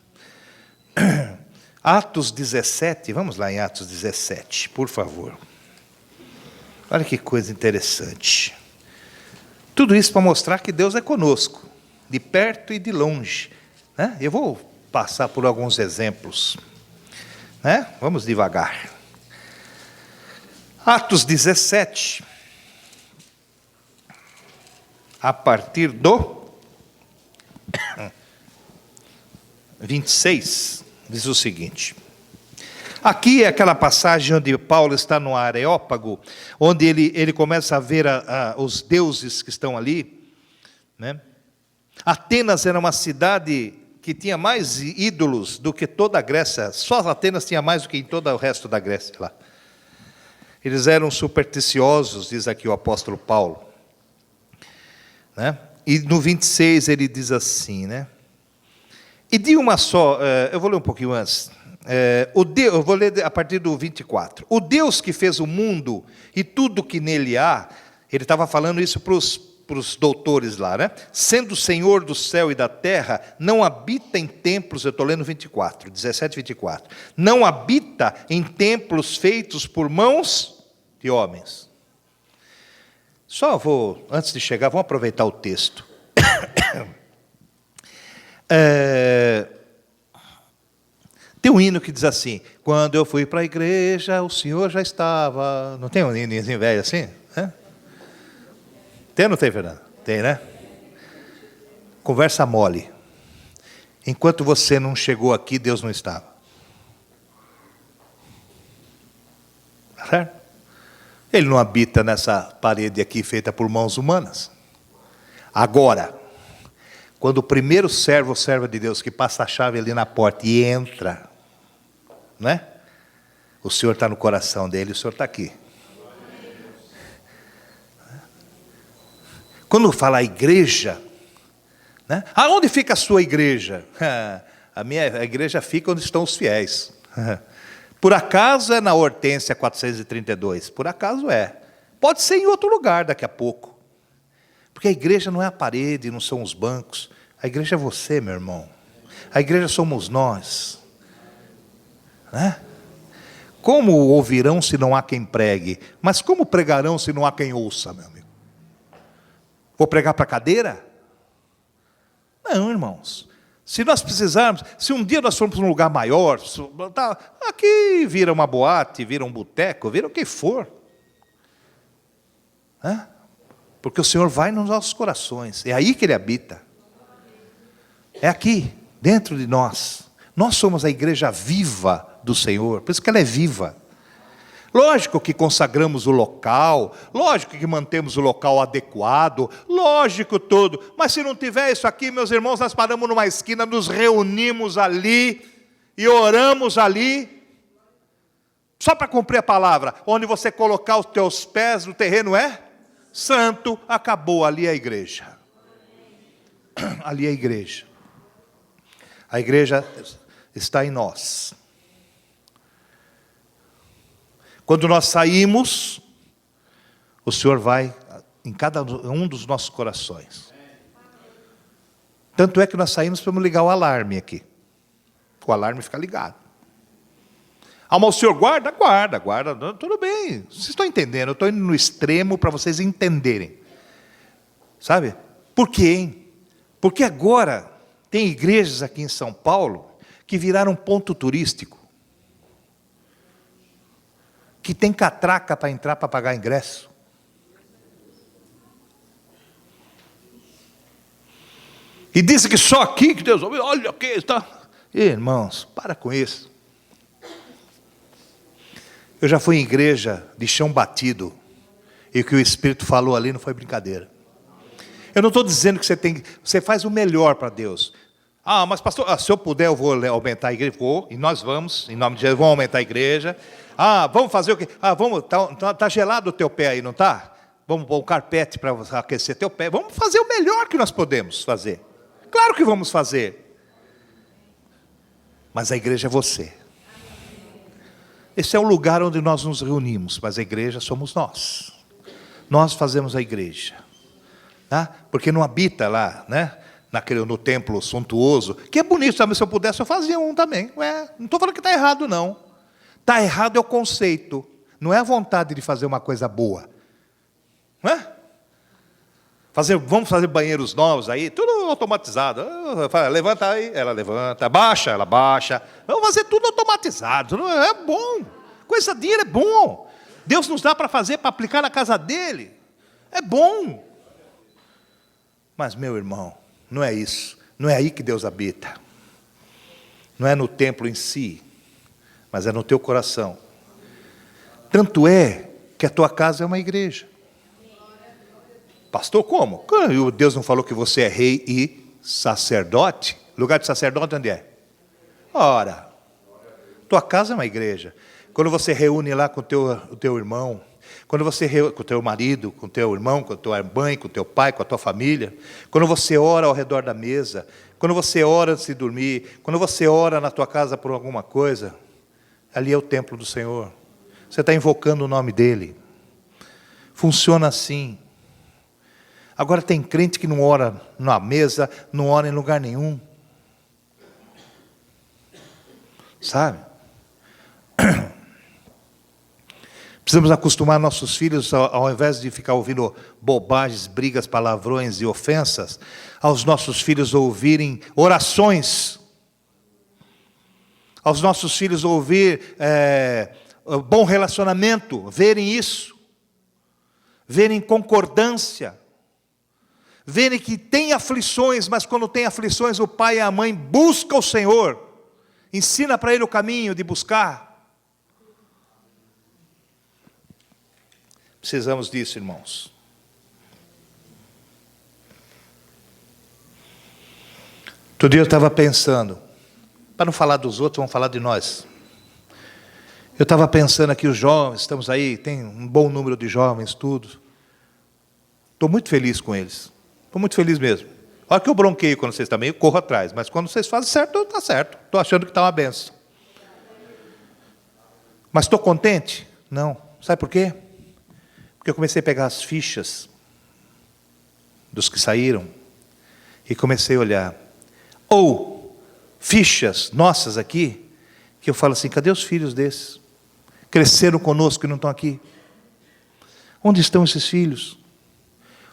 Atos 17, vamos lá em Atos 17, por favor. Olha que coisa interessante. Tudo isso para mostrar que Deus é conosco, de perto e de longe. Eu vou passar por alguns exemplos. Vamos devagar. Atos 17, a partir do 26. Diz o seguinte, aqui é aquela passagem onde Paulo está no Areópago, onde ele começa a ver os deuses que estão ali. Atenas era uma cidade que tinha mais ídolos do que toda a Grécia, só Atenas tinha mais do que em todo o resto da Grécia lá. Eles eram supersticiosos, diz aqui o apóstolo Paulo. E no 26 ele diz assim, E de uma só, eu vou ler um pouquinho antes, eu vou ler a partir do 24. O Deus que fez o mundo e tudo que nele há, ele estava falando isso para os doutores lá, sendo Senhor do céu e da terra, não habita em templos, eu estou lendo 24, 17 e 24, não habita em templos feitos por mãos de homens. Antes de chegar, vamos aproveitar o texto. Tem um hino que diz assim, quando eu fui para a igreja, o Senhor já estava... Não tem um hinozinho velho assim? Tem ou não tem, Fernando? Tem, Conversa mole. Enquanto você não chegou aqui, Deus não estava. Certo? Ele não habita nessa parede aqui feita por mãos humanas. Agora, quando o primeiro servo ou serva de Deus que passa a chave ali na porta e entra, O Senhor está no coração dele, o Senhor está aqui. Quando fala igreja, né? Aonde fica a sua igreja? A minha igreja fica onde estão os fiéis. Por acaso é na Hortência 432? Por acaso é. Pode ser em outro lugar daqui a pouco. Porque a igreja não é a parede, não são os bancos. A igreja é você, meu irmão. A igreja somos nós. Né? Como ouvirão se não há quem pregue? Mas como pregarão se não há quem ouça, meu amigo? Vou pregar para a cadeira? Não, irmãos. Se nós precisarmos, se um dia nós formos para um lugar maior, aqui vira uma boate, vira um boteco, vira o que for. Porque o Senhor vai nos nossos corações, é aí que Ele habita. É aqui, dentro de nós. Nós somos a igreja viva do Senhor, por isso que ela é viva. Lógico que consagramos o local, lógico que mantemos o local adequado, lógico tudo, mas se não tiver isso aqui, meus irmãos, nós paramos numa esquina, nos reunimos ali e oramos ali, só para cumprir a palavra, onde você colocar os teus pés no terreno é santo, acabou, ali é a igreja. Ali é a igreja. A igreja está em nós. Quando nós saímos, o Senhor vai em cada um dos nossos corações. Tanto é que nós saímos para ligar o alarme aqui. O alarme fica ligado. Mas o Senhor guarda? Guarda, tudo bem. Vocês estão entendendo, eu estou indo no extremo para vocês entenderem. Sabe? Por quê, hein? Porque agora tem igrejas aqui em São Paulo que viraram ponto turístico. Que tem catraca para entrar para pagar ingresso. E disse que só aqui que Deus ouve, olha aqui está. Irmãos, para com isso. Eu já fui em igreja de chão batido, e o que o Espírito falou ali não foi brincadeira. Eu não estou dizendo que você faz o melhor para Deus. Mas pastor, se eu puder eu vou aumentar a igreja. Vou, e nós vamos, em nome de Jesus, vamos aumentar a igreja. Vamos fazer o quê? Tá gelado o teu pé aí, não está? Vamos pôr um carpete para aquecer teu pé. Vamos fazer o melhor que nós podemos fazer. Claro que vamos fazer. Mas a igreja é você. Esse é o lugar onde nós nos reunimos, mas a igreja somos nós. Nós fazemos a igreja. Tá? Porque não habita lá, né? No templo suntuoso, que é bonito, sabe? Se eu pudesse eu fazia um também. Não estou falando que está errado não. Está errado é o conceito, não é a vontade de fazer uma coisa boa. Não é? Vamos fazer banheiros novos aí, tudo automatizado. Levanta aí, ela levanta, baixa, ela baixa. Vamos fazer tudo automatizado, não é bom. Coisa dinheiro é bom. Deus nos dá para fazer, para aplicar na casa dele. É bom. Mas meu irmão, não é isso. Não é aí que Deus habita. Não é no templo em si, mas é no teu coração. Tanto é que a tua casa é uma igreja. Pastor, como? Deus não falou que você é rei e sacerdote? Lugar de sacerdote onde é? Ora, tua casa é uma igreja. Quando você reúne lá com o teu irmão, quando você reúne com o teu marido, com o teu irmão, com a tua mãe, com o teu pai, com a tua família, quando você ora ao redor da mesa, quando você ora antes de dormir, quando você ora na tua casa por alguma coisa, ali é o templo do Senhor. Você está invocando o nome dEle. Funciona assim. Agora tem crente que não ora na mesa, não ora em lugar nenhum. Sabe? Precisamos acostumar nossos filhos, ao invés de ficar ouvindo bobagens, brigas, palavrões e ofensas, aos nossos filhos ouvirem orações. Aos nossos filhos ouvir bom relacionamento, verem isso. Verem concordância. Verem que tem aflições, mas quando tem aflições, o pai e a mãe buscam o Senhor. Ensina para ele o caminho de buscar. Precisamos disso, irmãos. Outro dia eu estava pensando, para não falar dos outros, vamos falar de nós. Eu estava pensando aqui, os jovens, estamos aí, tem um bom número de jovens, tudo. Estou muito feliz com eles. Estou muito feliz mesmo. A hora que eu bronqueio quando vocês também, eu corro atrás. Mas quando vocês fazem certo, está certo. Estou achando que está uma benção. Mas estou contente? Não. Sabe por quê? Porque eu comecei a pegar as fichas dos que saíram e comecei a olhar. Ou fichas nossas aqui, que eu falo assim, cadê os filhos desses? Cresceram conosco e não estão aqui. Onde estão esses filhos?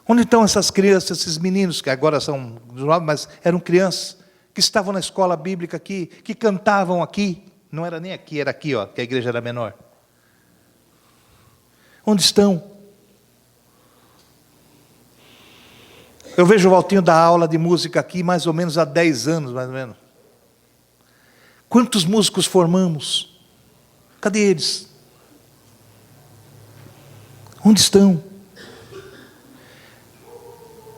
Onde estão essas crianças, esses meninos, que agora são jovens, mas eram crianças, que estavam na escola bíblica aqui, que cantavam aqui? Não era nem aqui, era aqui, ó, que a igreja era menor. Onde estão? Eu vejo o Valtinho dar aula de música aqui mais ou menos há 10 anos, mais ou menos. Quantos músicos formamos? Cadê eles? Onde estão?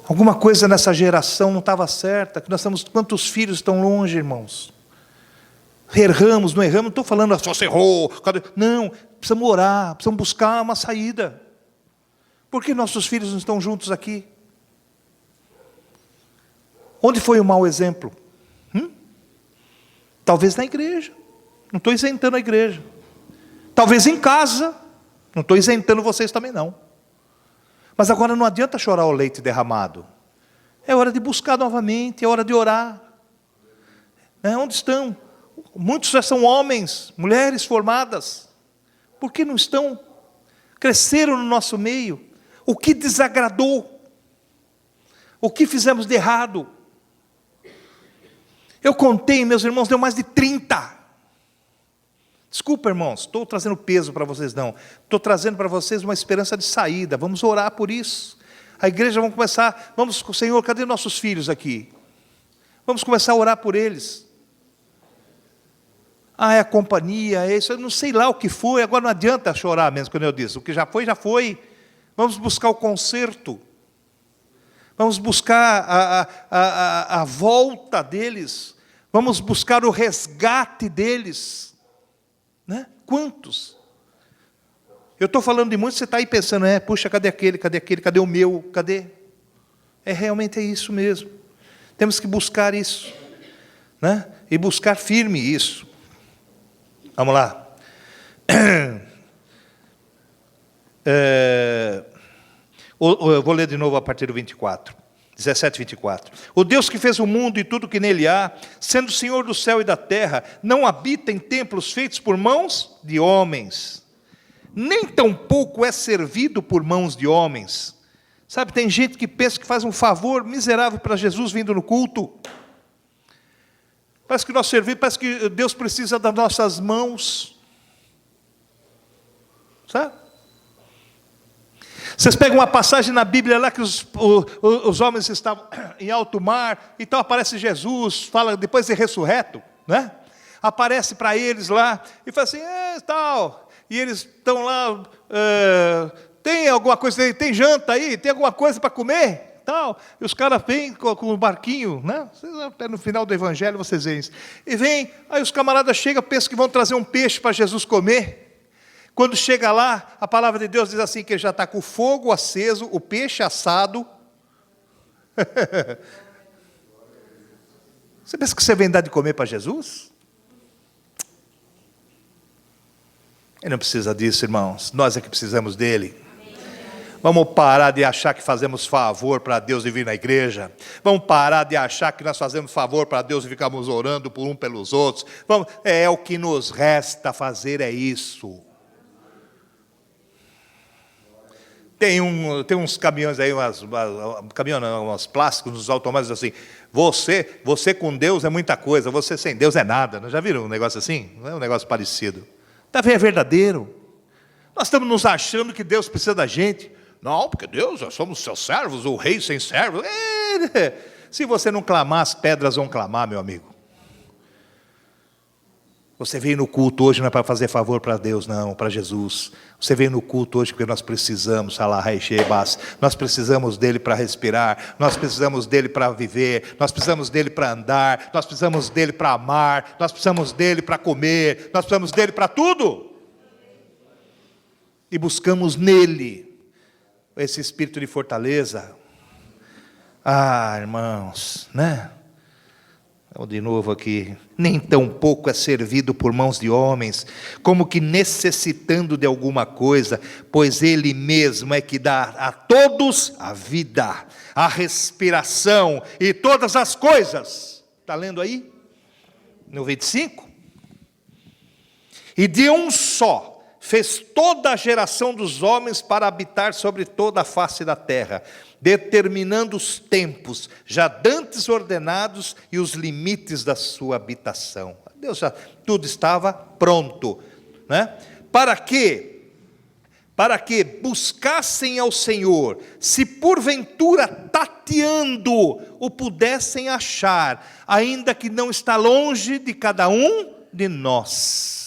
Alguma coisa nessa geração não estava certa, que nós estamos, quantos filhos estão longe, irmãos? Erramos, não erramos, não estou falando, só você errou. Cadê? Não, precisamos orar, precisamos buscar uma saída. Por que nossos filhos não estão juntos aqui? Onde foi o mau exemplo? Talvez na igreja, não estou isentando a igreja. Talvez em casa, não estou isentando vocês também não. Mas agora não adianta chorar o leite derramado. É hora de buscar novamente, é hora de orar. Onde estão? Muitos já são homens, mulheres formadas. Por que não estão? Cresceram no nosso meio. O que desagradou? O que fizemos de errado? Eu contei, meus irmãos, deu mais de 30. Desculpa, irmãos, estou trazendo peso para vocês, não. Estou trazendo para vocês uma esperança de saída. Vamos orar por isso. A igreja, vamos começar, Senhor, cadê nossos filhos aqui? Vamos começar a orar por eles. É a companhia, é isso, eu não sei lá o que foi, agora não adianta chorar mesmo, quando eu disse. O que já foi, já foi. Vamos buscar o conserto. Vamos buscar a volta deles. Vamos buscar o resgate deles. Né? Quantos? Eu estou falando de muitos, você está aí pensando, puxa, cadê aquele, cadê o meu, cadê? Realmente é isso mesmo. Temos que buscar isso. Né? E buscar firme isso. Vamos lá. Eu vou ler de novo a partir do 24. 17, 24. O Deus que fez o mundo e tudo que nele há, sendo Senhor do céu e da terra, não habita em templos feitos por mãos de homens, nem tampouco é servido por mãos de homens. Sabe, tem gente que pensa que faz um favor miserável para Jesus vindo no culto. Parece que nós servimos, parece que Deus precisa das nossas mãos. Sabe? Vocês pegam uma passagem na Bíblia lá que os homens estavam em alto mar, então aparece Jesus, fala depois de ressurreto, né? Aparece para eles lá e fala assim, tal, e eles estão lá, tem alguma coisa, tem janta aí, tem alguma coisa para comer, tal, e os caras vêm com o barquinho, né? Até no final do evangelho vocês veem isso, e vem, aí os camaradas chegam, pensam que vão trazer um peixe para Jesus comer. Quando chega lá, a palavra de Deus diz assim, que ele já está com o fogo aceso, o peixe assado. Você pensa que você vem dar de comer para Jesus? Ele não precisa disso, irmãos. Nós é que precisamos dele. Vamos parar de achar que fazemos favor para Deus e vir na igreja. Vamos parar de achar que nós fazemos favor para Deus e ficamos orando por um pelos outros. O que nos resta fazer é isso. Tem uns caminhões aí, umas plásticos nos automóveis assim, você com Deus é muita coisa, você sem Deus é nada. Não já viram um negócio assim? Não é um negócio parecido. Está vendo? É verdadeiro. Nós estamos nos achando que Deus precisa da gente. Não, porque Deus, nós somos seus servos, o rei sem servos. Se você não clamar, as pedras vão clamar, meu amigo. Você veio no culto hoje não é para fazer favor para Deus, não, para Jesus. Você veio no culto hoje porque nós precisamos, nós precisamos dele para respirar, nós precisamos dele para viver, nós precisamos dele para andar, nós precisamos dele para amar, nós precisamos dele para comer, nós precisamos dele para tudo. e buscamos nele esse espírito de fortaleza. Irmãos, né? Então, de novo aqui, nem tão pouco é servido por mãos de homens, como que necessitando de alguma coisa, pois Ele mesmo é que dá a todos a vida, a respiração e todas as coisas. Está lendo aí? No 25? E de um só fez toda a geração dos homens para habitar sobre toda a face da terra, determinando os tempos já dantes ordenados e os limites da sua habitação. Deus já tudo estava pronto, né? Para que buscassem ao Senhor, se porventura tateando o pudessem achar, ainda que não está longe de cada um de nós.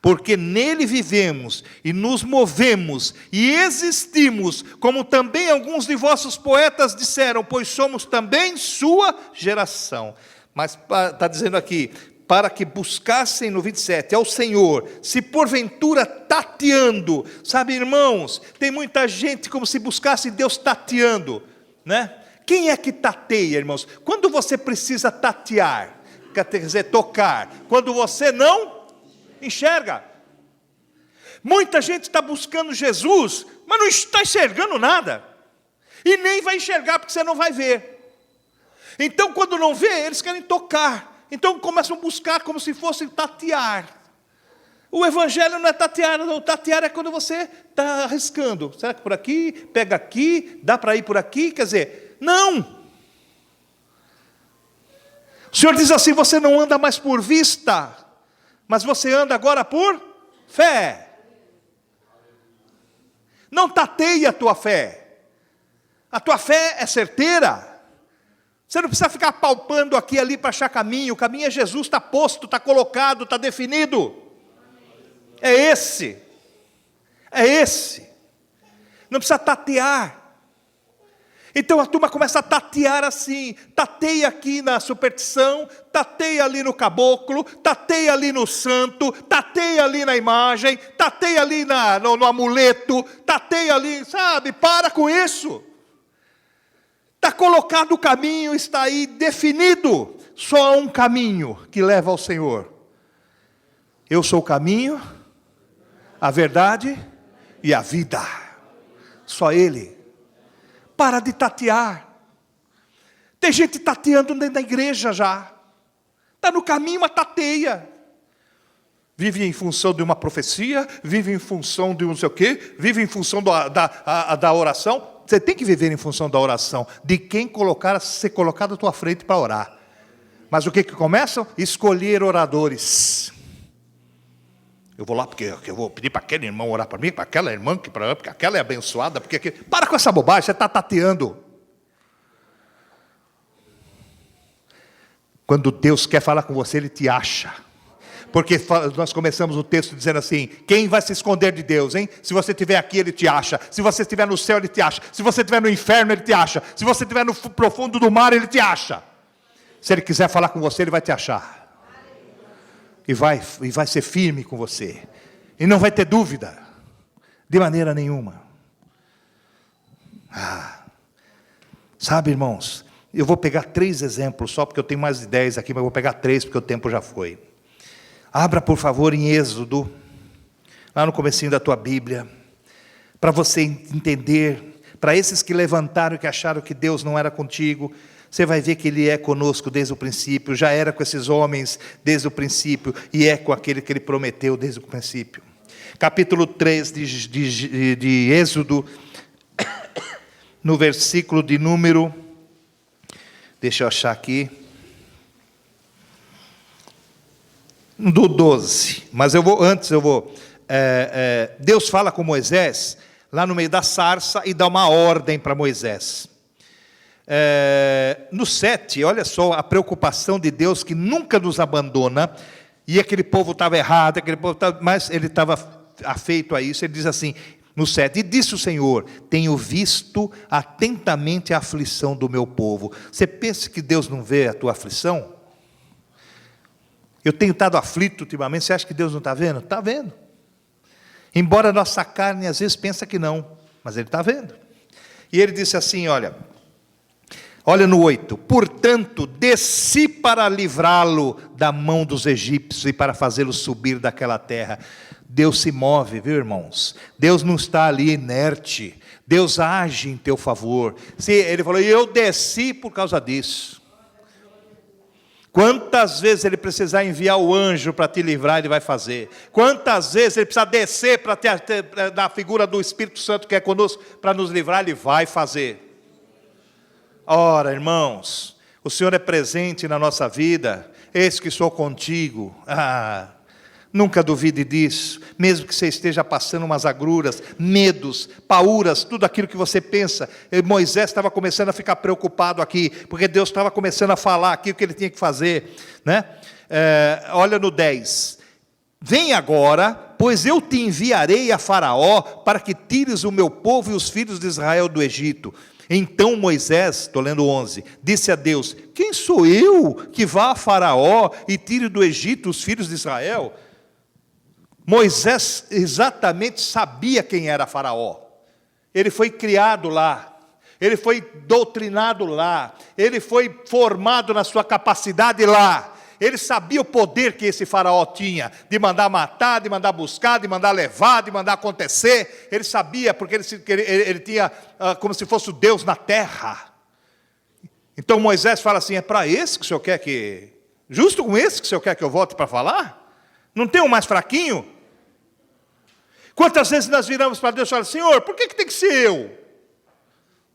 Porque nele vivemos e nos movemos e existimos, como também alguns de vossos poetas disseram, pois somos também sua geração. Mas está dizendo aqui, para que buscassem no 27, ao Senhor, se porventura tateando. Sabe, irmãos, tem muita gente como se buscasse Deus tateando, né? Quem é que tateia, irmãos? Quando você precisa tatear, quer dizer, tocar, quando você não enxerga. Muita gente está buscando Jesus, mas não está enxergando nada. E nem vai enxergar, porque você não vai ver. Então, quando não vê, eles querem tocar. Então, começam a buscar como se fosse tatear. O evangelho não é tatear, não. Tatear é quando você está arriscando. Será que por aqui? Pega aqui, dá para ir por aqui? Quer dizer, não. O Senhor diz assim, você não anda mais por vista, mas você anda agora por fé. Não tateia a tua fé. A tua fé é certeira. Você não precisa ficar palpando aqui e ali para achar caminho. O caminho é Jesus, está posto, está colocado, está definido. É esse. É esse. Não precisa tatear. Então a turma começa a tatear assim, tateia aqui na superstição, tateia ali no caboclo, tateia ali no santo, tateia ali na imagem, tateia ali no amuleto, tateia ali, sabe, para com isso. Está colocado o caminho, está aí definido, só há um caminho que leva ao Senhor. Eu sou o caminho, a verdade e a vida, só Ele. Para de tatear. Tem gente tateando dentro da igreja já. Está no caminho, mas tateia. Vive em função de uma profecia, vive em função de não sei o quê, vive em função da oração. Você tem que viver em função da oração, de quem ser colocado à tua frente para orar. Mas o que começam? Escolher oradores. Eu vou lá porque eu vou pedir para aquele irmão orar para mim, para aquela irmã, porque aquela é abençoada, porque para com essa bobagem, você está tateando. Quando Deus quer falar com você, Ele te acha. Porque nós começamos o texto dizendo assim, quem vai se esconder de Deus, hein? Se você estiver aqui, Ele te acha. Se você estiver no céu, Ele te acha. Se você estiver no inferno, Ele te acha. Se você estiver no profundo do mar, Ele te acha. Se Ele quiser falar com você, Ele vai te achar. E vai ser firme com você. E não vai ter dúvida. De maneira nenhuma. Sabe, irmãos, eu vou pegar 3 exemplos, só porque eu tenho mais de 10 aqui, mas eu vou pegar 3 porque o tempo já foi. Abra, por favor, em Êxodo, lá no comecinho da tua Bíblia, para você entender, para esses que levantaram e que acharam que Deus não era contigo, você vai ver que Ele é conosco desde o princípio, já era com esses homens desde o princípio, e é com aquele que Ele prometeu desde o princípio. Capítulo 3 de Êxodo, no versículo de número, deixa eu achar aqui, do 12, mas Deus fala com Moisés, lá no meio da sarça, e dá uma ordem para Moisés. No 7, olha só a preocupação de Deus, que nunca nos abandona, e aquele povo estava errado, mas ele estava afeito a isso. Ele diz assim, no 7, e disse o Senhor, tenho visto atentamente a aflição do meu povo. Você pensa que Deus não vê a tua aflição? Eu tenho estado aflito ultimamente, você acha que Deus não está vendo? Está vendo. Embora a nossa carne às vezes pensa que não, mas ele está vendo. E ele disse assim, olha no 8, portanto, desci para livrá-lo da mão dos egípcios e para fazê-lo subir daquela terra. Deus se move, viu, irmãos? Deus não está ali inerte, Deus age em teu favor. Se ele falou, eu desci por causa disso. Quantas vezes ele precisar enviar o anjo para te livrar, ele vai fazer. Quantas vezes ele precisar descer para na figura do Espírito Santo que é conosco, para nos livrar, ele vai fazer. Ora, irmãos, o Senhor é presente na nossa vida. Eis que sou contigo. Nunca duvide disso, mesmo que você esteja passando umas agruras, medos, pauras, tudo aquilo que você pensa. Moisés estava começando a ficar preocupado aqui, porque Deus estava começando a falar aqui o que ele tinha que fazer, né? Olha no 10, vem agora, pois eu te enviarei a Faraó, para que tires o meu povo e os filhos de Israel do Egito. Então Moisés, estou lendo 11, disse a Deus, quem sou eu que vá a Faraó e tire do Egito os filhos de Israel? Moisés exatamente sabia quem era Faraó. Ele foi criado lá, ele foi doutrinado lá, ele foi formado na sua capacidade lá. Ele sabia o poder que esse Faraó tinha, de mandar matar, de mandar buscar, de mandar levar, de mandar acontecer. Ele sabia, porque ele tinha como se fosse o Deus na terra. Então Moisés fala assim, é para esse que o Senhor quer que... Justo com esse que o Senhor quer que eu volte para falar? Não tem um mais fraquinho? Quantas vezes nós viramos para Deus e falamos, Senhor, por que tem que ser eu?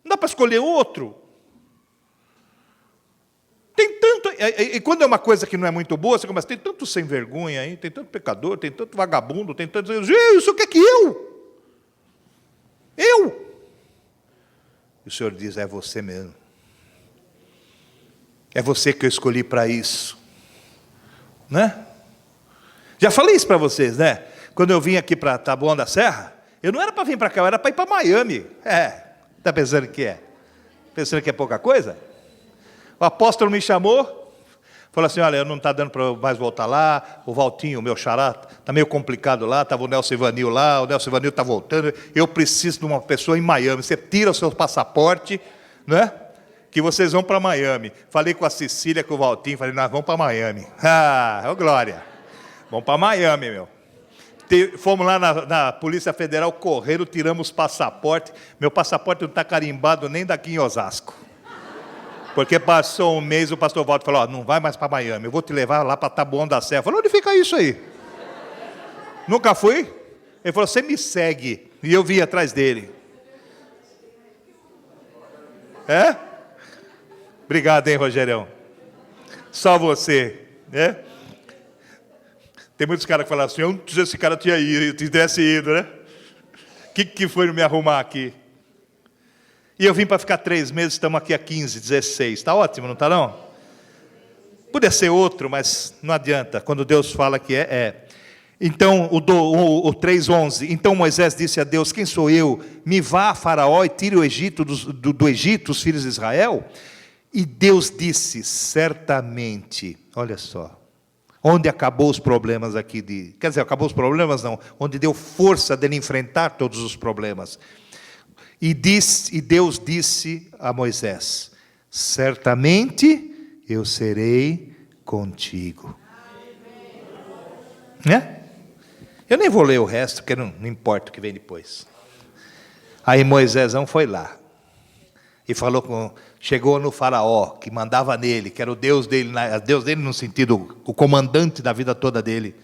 Não dá para escolher outro? Tem tanto, e quando é uma coisa que não é muito boa, você começa, tem tanto sem vergonha aí, tem tanto pecador, tem tanto vagabundo, tem tanto... O Senhor quer que eu? Eu? E o Senhor diz, é você mesmo. É você que eu escolhi para isso. Né? Já falei isso para vocês, né? Quando eu vim aqui para Taboão da Serra, eu não era para vir para cá, eu era para ir para Miami. Está pensando que é? Pensando que é pouca coisa? O apóstolo me chamou, falou assim, olha, não está dando para mais voltar lá, o Valtinho, o meu xará, está meio complicado lá, estava o Nelson Ivanil lá, o Nelson Ivanil está voltando, eu preciso de uma pessoa em Miami. Você tira o seu passaporte, né? Que vocês vão para Miami. Falei com a Cecília, com o Valtinho, falei, nós vamos para Miami. Ô glória, vamos para Miami, meu. Fomos lá na Polícia Federal, correram, tiramos passaporte. Meu passaporte não está carimbado nem daqui em Osasco. Porque passou um mês, o pastor Walter falou, não vai mais para Miami, eu vou te levar lá para Taboão da Serra. Eu falei, onde fica isso aí? Nunca fui? Ele falou, você me segue. E eu vim atrás dele. Obrigado, hein, Rogerão? Só você, né? Tem muitos caras que falam assim, antes esse cara tinha ido, tivesse ido, né? O que foi me arrumar aqui? E eu vim para ficar 3 meses, estamos aqui há 15, 16. Está ótimo, não está não? Podia ser outro, mas não adianta. Quando Deus fala que é. Então, o 3:11. Então Moisés disse a Deus, quem sou eu? Me vá a Faraó e tire o Egito do Egito, os filhos de Israel? E Deus disse, certamente, olha só, onde acabou os problemas aqui quer dizer, acabou os problemas não, onde deu força dele enfrentar todos os problemas. E Deus disse a Moisés, certamente eu serei contigo. Né? Eu nem vou ler o resto, porque não importa o que vem depois. Aí Moisésão foi lá e chegou no Faraó, que mandava nele, que era o Deus dele no sentido, o comandante da vida toda dele.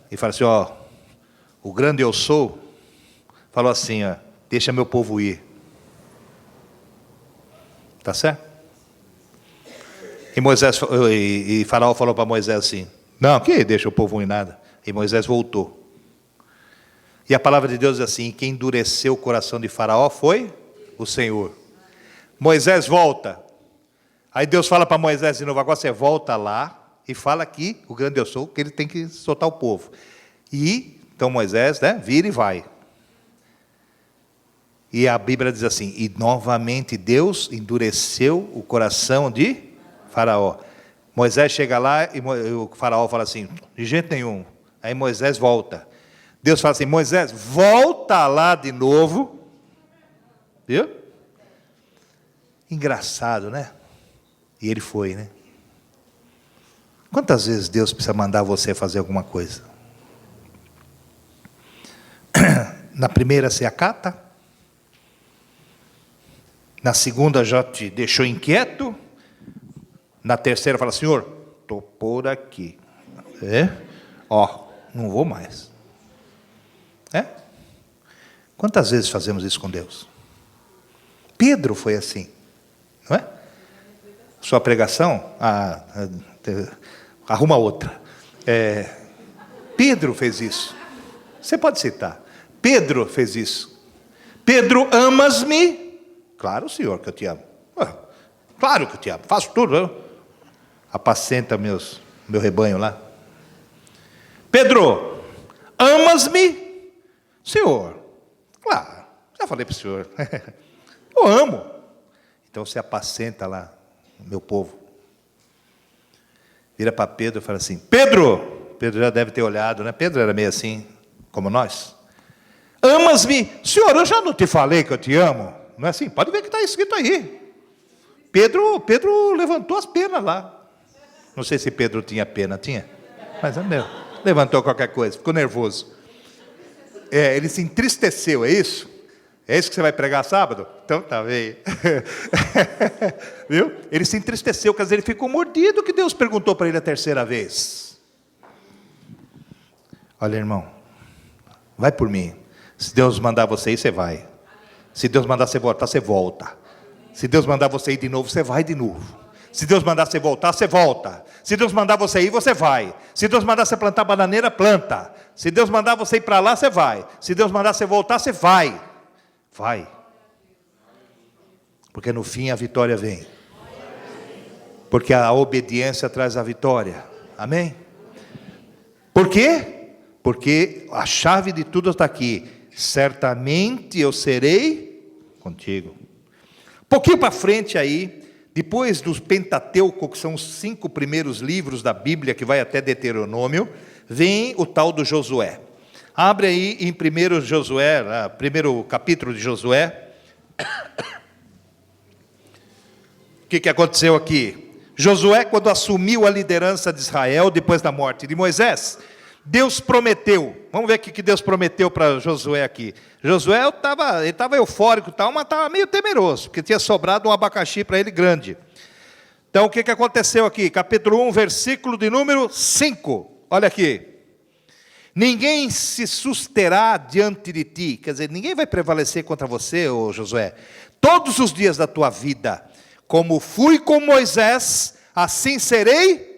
E falou assim, o grande eu sou, falou assim, deixa meu povo ir. Tá certo? E Faraó falou para Moisés assim, não, que deixa o povo ir nada. E Moisés voltou. E a palavra de Deus diz assim, quem endureceu o coração de Faraó foi o Senhor. Moisés volta. Aí Deus fala para Moisés de novo, agora você volta lá e fala aqui, o grande eu sou, que ele tem que soltar o povo. E, então Moisés, vira e vai. E a Bíblia diz assim, e novamente Deus endureceu o coração de Faraó. Moisés chega lá e o Faraó fala assim, de jeito nenhum. Aí Moisés volta. Deus fala assim: Moisés, volta lá de novo. Viu? Engraçado, né? E ele foi, né? Quantas vezes Deus precisa mandar você fazer alguma coisa? Na primeira você acata. Na segunda já te deixou inquieto. Na terceira fala: Senhor, estou por aqui. Não vou mais. Quantas vezes fazemos isso com Deus? Pedro foi assim, não é? Sua pregação, arruma outra. Pedro fez isso. Você pode citar. Pedro fez isso. Pedro, amas-me? Claro, Senhor, que eu te amo. Claro que eu te amo. Faço tudo. Apacenta meu rebanho lá. Pedro, amas-me? Senhor, claro, já falei para o senhor. Eu amo. Então você apacenta lá o meu povo. Vira para Pedro e fala assim: Pedro já deve ter olhado, né? Pedro era meio assim, como nós. Amas-me? Senhor, eu já não te falei que eu te amo? Não é assim? Pode ver que está escrito aí. Pedro levantou as penas lá. Não sei se Pedro tinha pena, tinha? Mas levantou qualquer coisa, ficou nervoso. Ele se entristeceu, é isso? É isso que você vai pregar sábado? Então tá bem. Viu? Ele se entristeceu, quer dizer, ele ficou mordido que Deus perguntou para ele a terceira vez. Olha, irmão, vai por mim. Se Deus mandar você ir, você vai. Se Deus mandar você voltar, você volta. Se Deus mandar você ir de novo, você vai de novo. Se Deus mandar você voltar, você volta. Se Deus mandar você ir, você vai. Se Deus mandar você plantar bananeira, planta. Se Deus mandar você ir para lá, você vai. Se Deus mandar você voltar, você vai. Vai. Porque no fim a vitória vem. Porque a obediência traz a vitória. Amém? Por quê? Porque a chave de tudo está aqui. Certamente eu serei contigo. Um pouquinho para frente aí, depois dos Pentateuco, que são os 5 primeiros livros da Bíblia, que vai até Deuteronômio, vem o tal do Josué. Abre aí em 1 Josué, primeiro capítulo de Josué. O que aconteceu aqui? Josué, quando assumiu a liderança de Israel, depois da morte de Moisés, Deus prometeu. Vamos ver o que Deus prometeu para Josué aqui. Josué estava eufórico, mas estava meio temeroso, porque tinha sobrado um abacaxi para ele grande. Então o que aconteceu aqui? Capítulo 1, versículo de número 5. Olha aqui. Ninguém se susterá diante de ti. Quer dizer, ninguém vai prevalecer contra você, ô Josué. Todos os dias da tua vida. Como fui com Moisés, assim serei.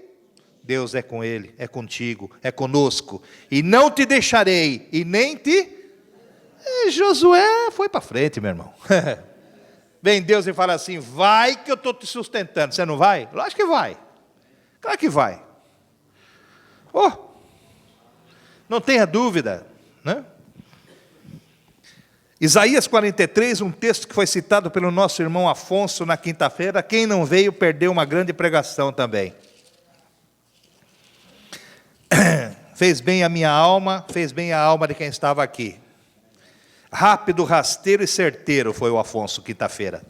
Deus é com ele, é contigo, é conosco. E não te deixarei, e nem te... Josué foi para frente, meu irmão. Vem Deus e fala assim: vai que eu estou te sustentando. Você não vai? Lógico que vai. Claro que vai. Não tenha dúvida, né? Isaías 43, um texto que foi citado pelo nosso irmão Afonso na quinta-feira. Quem não veio perdeu uma grande pregação também. Fez bem a minha alma, fez bem a alma de quem estava aqui. Rápido, rasteiro e certeiro foi o Afonso quinta-feira.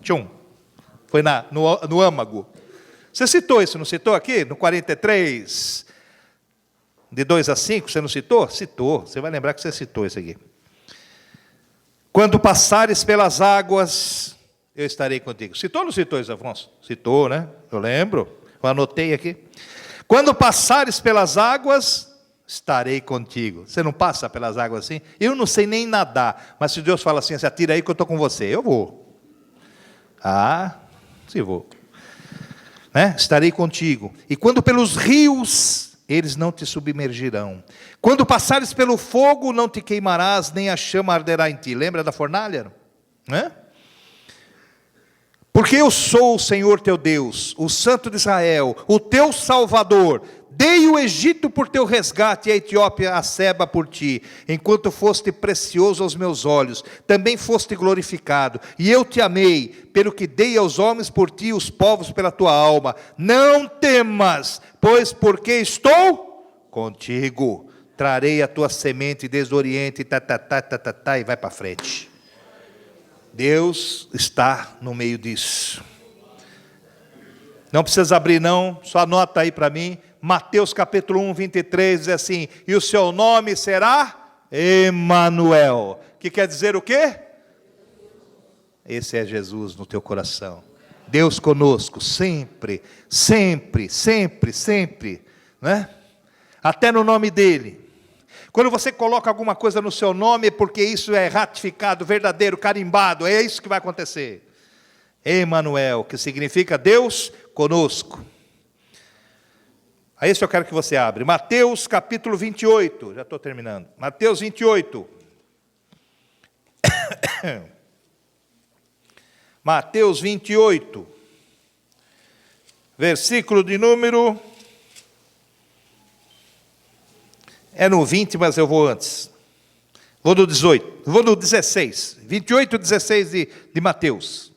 Foi no âmago. Você citou isso, não citou aqui? No 43, de 2 a 5, você não citou? Citou, você vai lembrar que você citou isso aqui. Quando passares pelas águas, eu estarei contigo. Citou ou não citou isso, Afonso? Citou, né? Eu lembro, eu anotei aqui. Quando passares pelas águas, estarei contigo. Você não passa pelas águas assim? Eu não sei nem nadar, mas se Deus fala assim, se atira aí que eu estou com você, eu vou. Se vou. Né? Estarei contigo. E quando pelos rios, eles não te submergirão. Quando passares pelo fogo, não te queimarás, nem a chama arderá em ti. Lembra da fornalha? Né? Porque eu sou o Senhor teu Deus, o Santo de Israel, o teu Salvador. Dei o Egito por teu resgate e a Etiópia a Seba por ti. Enquanto foste precioso aos meus olhos, também foste glorificado. E eu te amei, pelo que dei aos homens por ti, os povos pela tua alma. Não temas, pois porque estou contigo. trarei a tua semente desde o Oriente, e vai para frente. Deus está no meio disso. Não precisa abrir não, só anota aí para mim. Mateus capítulo 1, 23, diz assim: e o seu nome será Emanuel. Que quer dizer o quê? Esse é Jesus no teu coração. Deus conosco, sempre, sempre, sempre, sempre, né? Até no nome dele. Quando você coloca alguma coisa no seu nome, é porque isso é ratificado, verdadeiro, carimbado, é isso que vai acontecer. Emanuel, que significa Deus conosco. É isso que eu quero que você abra. Mateus capítulo 28, já estou terminando. Mateus 28. Mateus 28, versículo de número... É no 20, mas eu vou antes. Vou no 18, vou no 16. 28, 16 de Mateus.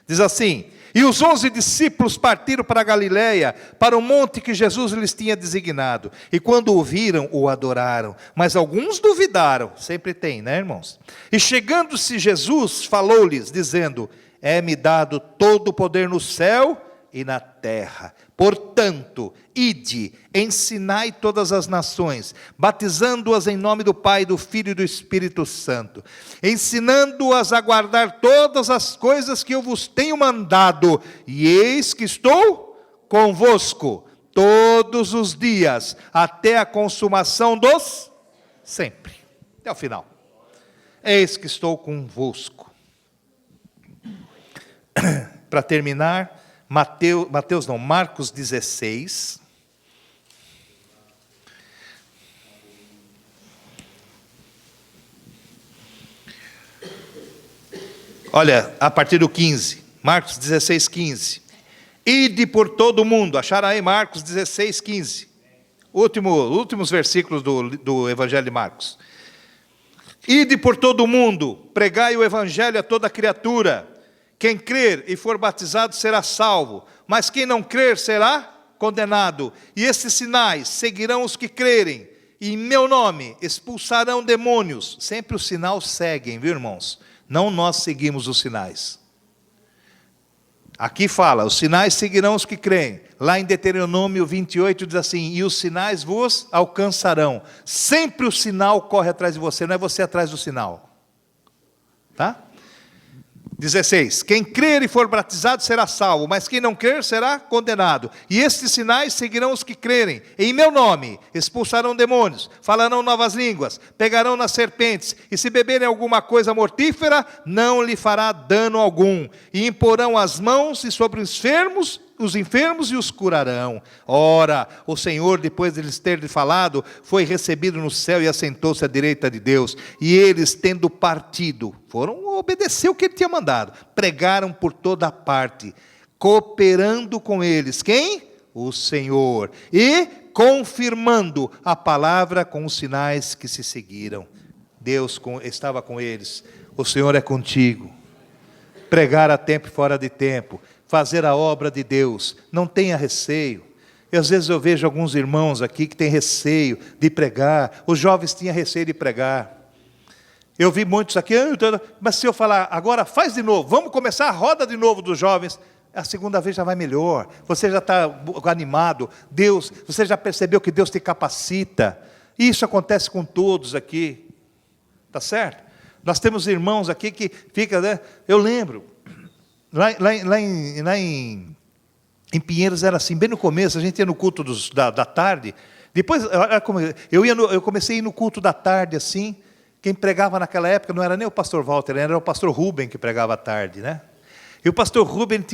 Diz assim: e os 11 discípulos partiram para a Galiléia, para o monte que Jesus lhes tinha designado. E quando o viram, o adoraram. Mas alguns duvidaram. Sempre tem, né, irmãos? E chegando-se Jesus, falou-lhes, dizendo: é-me dado todo o poder no céu e na terra. Portanto, ide, ensinai todas as nações, batizando-as em nome do Pai, do Filho e do Espírito Santo, ensinando-as a guardar todas as coisas que eu vos tenho mandado, e eis que estou convosco todos os dias, até a consumação dos sempre, até o final. Eis que estou convosco. Para terminar, Marcos 16. Olha, a partir do 15. Marcos 16, 15. Ide por todo o mundo. Acharam aí Marcos 16, 15. Últimos versículos do Evangelho de Marcos. Ide por todo o mundo, pregai o Evangelho a toda criatura. Quem crer e for batizado será salvo, mas quem não crer será condenado. E esses sinais seguirão os que crerem, e em meu nome expulsarão demônios. Sempre os sinais seguem, viu, irmãos? Não nós seguimos os sinais. Aqui fala, os sinais seguirão os que creem. Lá em Deuteronômio 28 diz assim: e os sinais vos alcançarão. Sempre o sinal corre atrás de você, não é você atrás do sinal. Tá? 16, quem crer e for batizado será salvo, mas quem não crer será condenado. E estes sinais seguirão os que crerem. Em meu nome expulsarão demônios, falarão novas línguas, pegarão nas serpentes, e se beberem alguma coisa mortífera, não lhe fará dano algum. E imporão as mãos e sobre os enfermos e os curarão. Ora, o Senhor, depois de lhes ter falado, foi recebido no céu e assentou-se à direita de Deus. E eles, tendo partido, foram obedecer o que ele tinha mandado, pregaram por toda parte, cooperando com eles. Quem? O Senhor. E confirmando a palavra com os sinais que se seguiram. Deus estava com eles. O Senhor é contigo. Pregar a tempo e fora de tempo. Fazer a obra de Deus, não tenha receio. E às vezes eu vejo alguns irmãos aqui que têm receio de pregar. Os jovens tinham receio de pregar. Eu vi muitos aqui, mas se eu falar, agora faz de novo, vamos começar a roda de novo dos jovens, a segunda vez já vai melhor, você já está animado, você já percebeu que Deus te capacita. Isso acontece com todos aqui, tá certo? Nós temos irmãos aqui que ficam, né? Eu lembro, Lá em Pinheiros era assim, bem no começo, a gente ia no culto da tarde, depois eu comecei a ir no culto da tarde assim, quem pregava naquela época não era nem o pastor Walter, era o pastor Rubem que pregava à tarde, né? E o pastor Rubem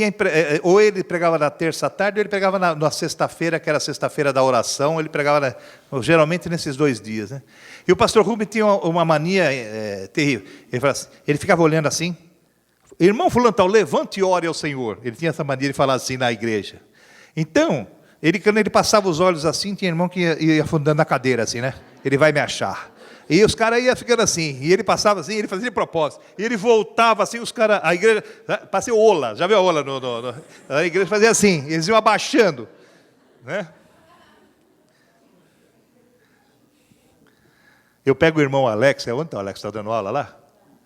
ou ele pregava na terça à tarde, ou ele pregava na sexta-feira, que era a sexta-feira da oração, ele pregava geralmente nesses 2 dias, né? E o pastor Rubem tinha uma mania terrível, ele ficava olhando assim, irmão fulano tal, levante e ore ao Senhor. Ele tinha essa mania de falar assim na igreja. Então, quando ele passava os olhos assim, tinha irmão que ia afundando na cadeira assim, né? Ele vai me achar. E os caras iam ficando assim, e ele passava assim, ele fazia de propósito. E ele voltava assim, os caras, a igreja, passei ola, já viu a ola? A igreja fazia assim, eles iam abaixando, né? Eu pego o irmão Alex, onde está o Alex? Está dando aula lá?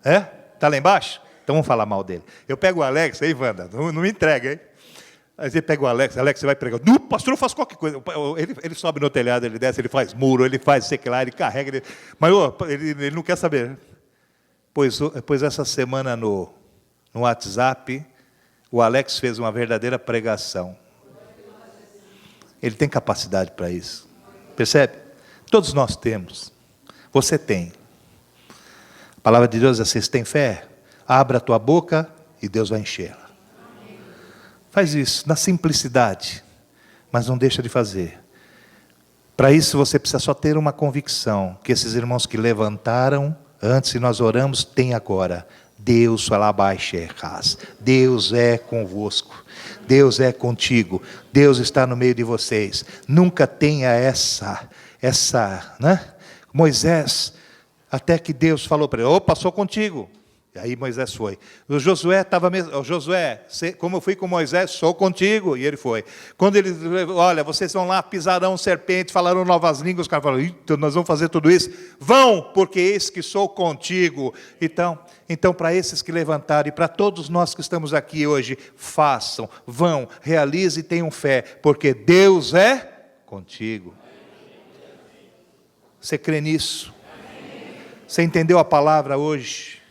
É? Está lá embaixo? Então vamos falar mal dele. Eu pego o Alex, aí, Wanda, não me entrega, hein? Aí você pega o Alex, você vai pregar. Não, pastor, eu faço qualquer coisa. Ele sobe no telhado, ele desce, ele faz muro, ele faz sei lá, ele carrega. Mas ele não quer saber. Pois essa semana no WhatsApp, o Alex fez uma verdadeira pregação. Ele tem capacidade para isso. Percebe? Todos nós temos. Você tem. A palavra de Deus é assim: você tem fé? Abra a tua boca e Deus vai enchê-la. Faz isso, na simplicidade, mas não deixa de fazer. Para isso você precisa só ter uma convicção, que esses irmãos que levantaram, antes e nós oramos, tem agora. Deus Deus é convosco, Deus é contigo, Deus está no meio de vocês. Nunca tenha essa, né? Moisés, até que Deus falou para ele: opa, sou contigo. E aí Moisés foi. O Josué estava mesmo. Josué, como eu fui com Moisés, sou contigo. E ele foi. Quando ele, olha, vocês vão lá, pisarão serpente, falarão novas línguas. Os caras falaram: então nós vamos fazer tudo isso? Vão, porque eis que sou contigo. Então para esses que levantaram, e para todos nós que estamos aqui hoje, façam, vão, realizem e tenham fé, porque Deus é contigo. Você crê nisso? Você entendeu a palavra hoje?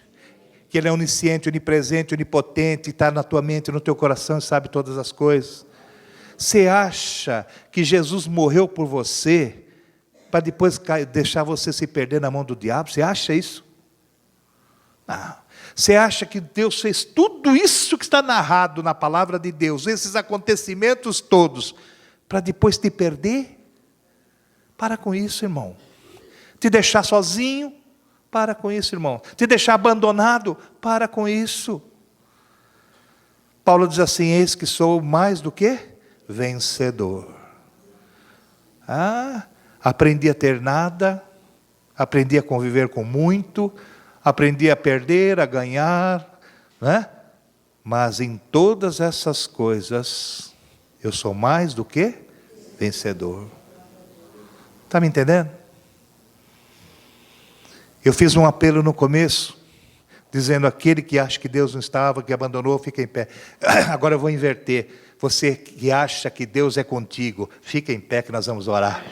Que Ele é onisciente, onipresente, onipotente, está na tua mente, no teu coração e sabe todas as coisas. Você acha que Jesus morreu por você para depois deixar você se perder na mão do diabo? Você acha isso? Não. Você acha que Deus fez tudo isso que está narrado na palavra de Deus, esses acontecimentos todos, para depois te perder? Para com isso, irmão. Te deixar sozinho? Para com isso, irmão. Te deixar abandonado? Para com isso. Paulo diz assim: eis que sou mais do que vencedor. Aprendi a ter nada, aprendi a conviver com muito, aprendi a perder, a ganhar, né? Mas em todas essas coisas, eu sou mais do que vencedor. Está me entendendo? Eu fiz um apelo no começo, dizendo: aquele que acha que Deus não estava, que abandonou, fica em pé. Agora eu vou inverter. Você que acha que Deus é contigo, fica em pé que nós vamos orar.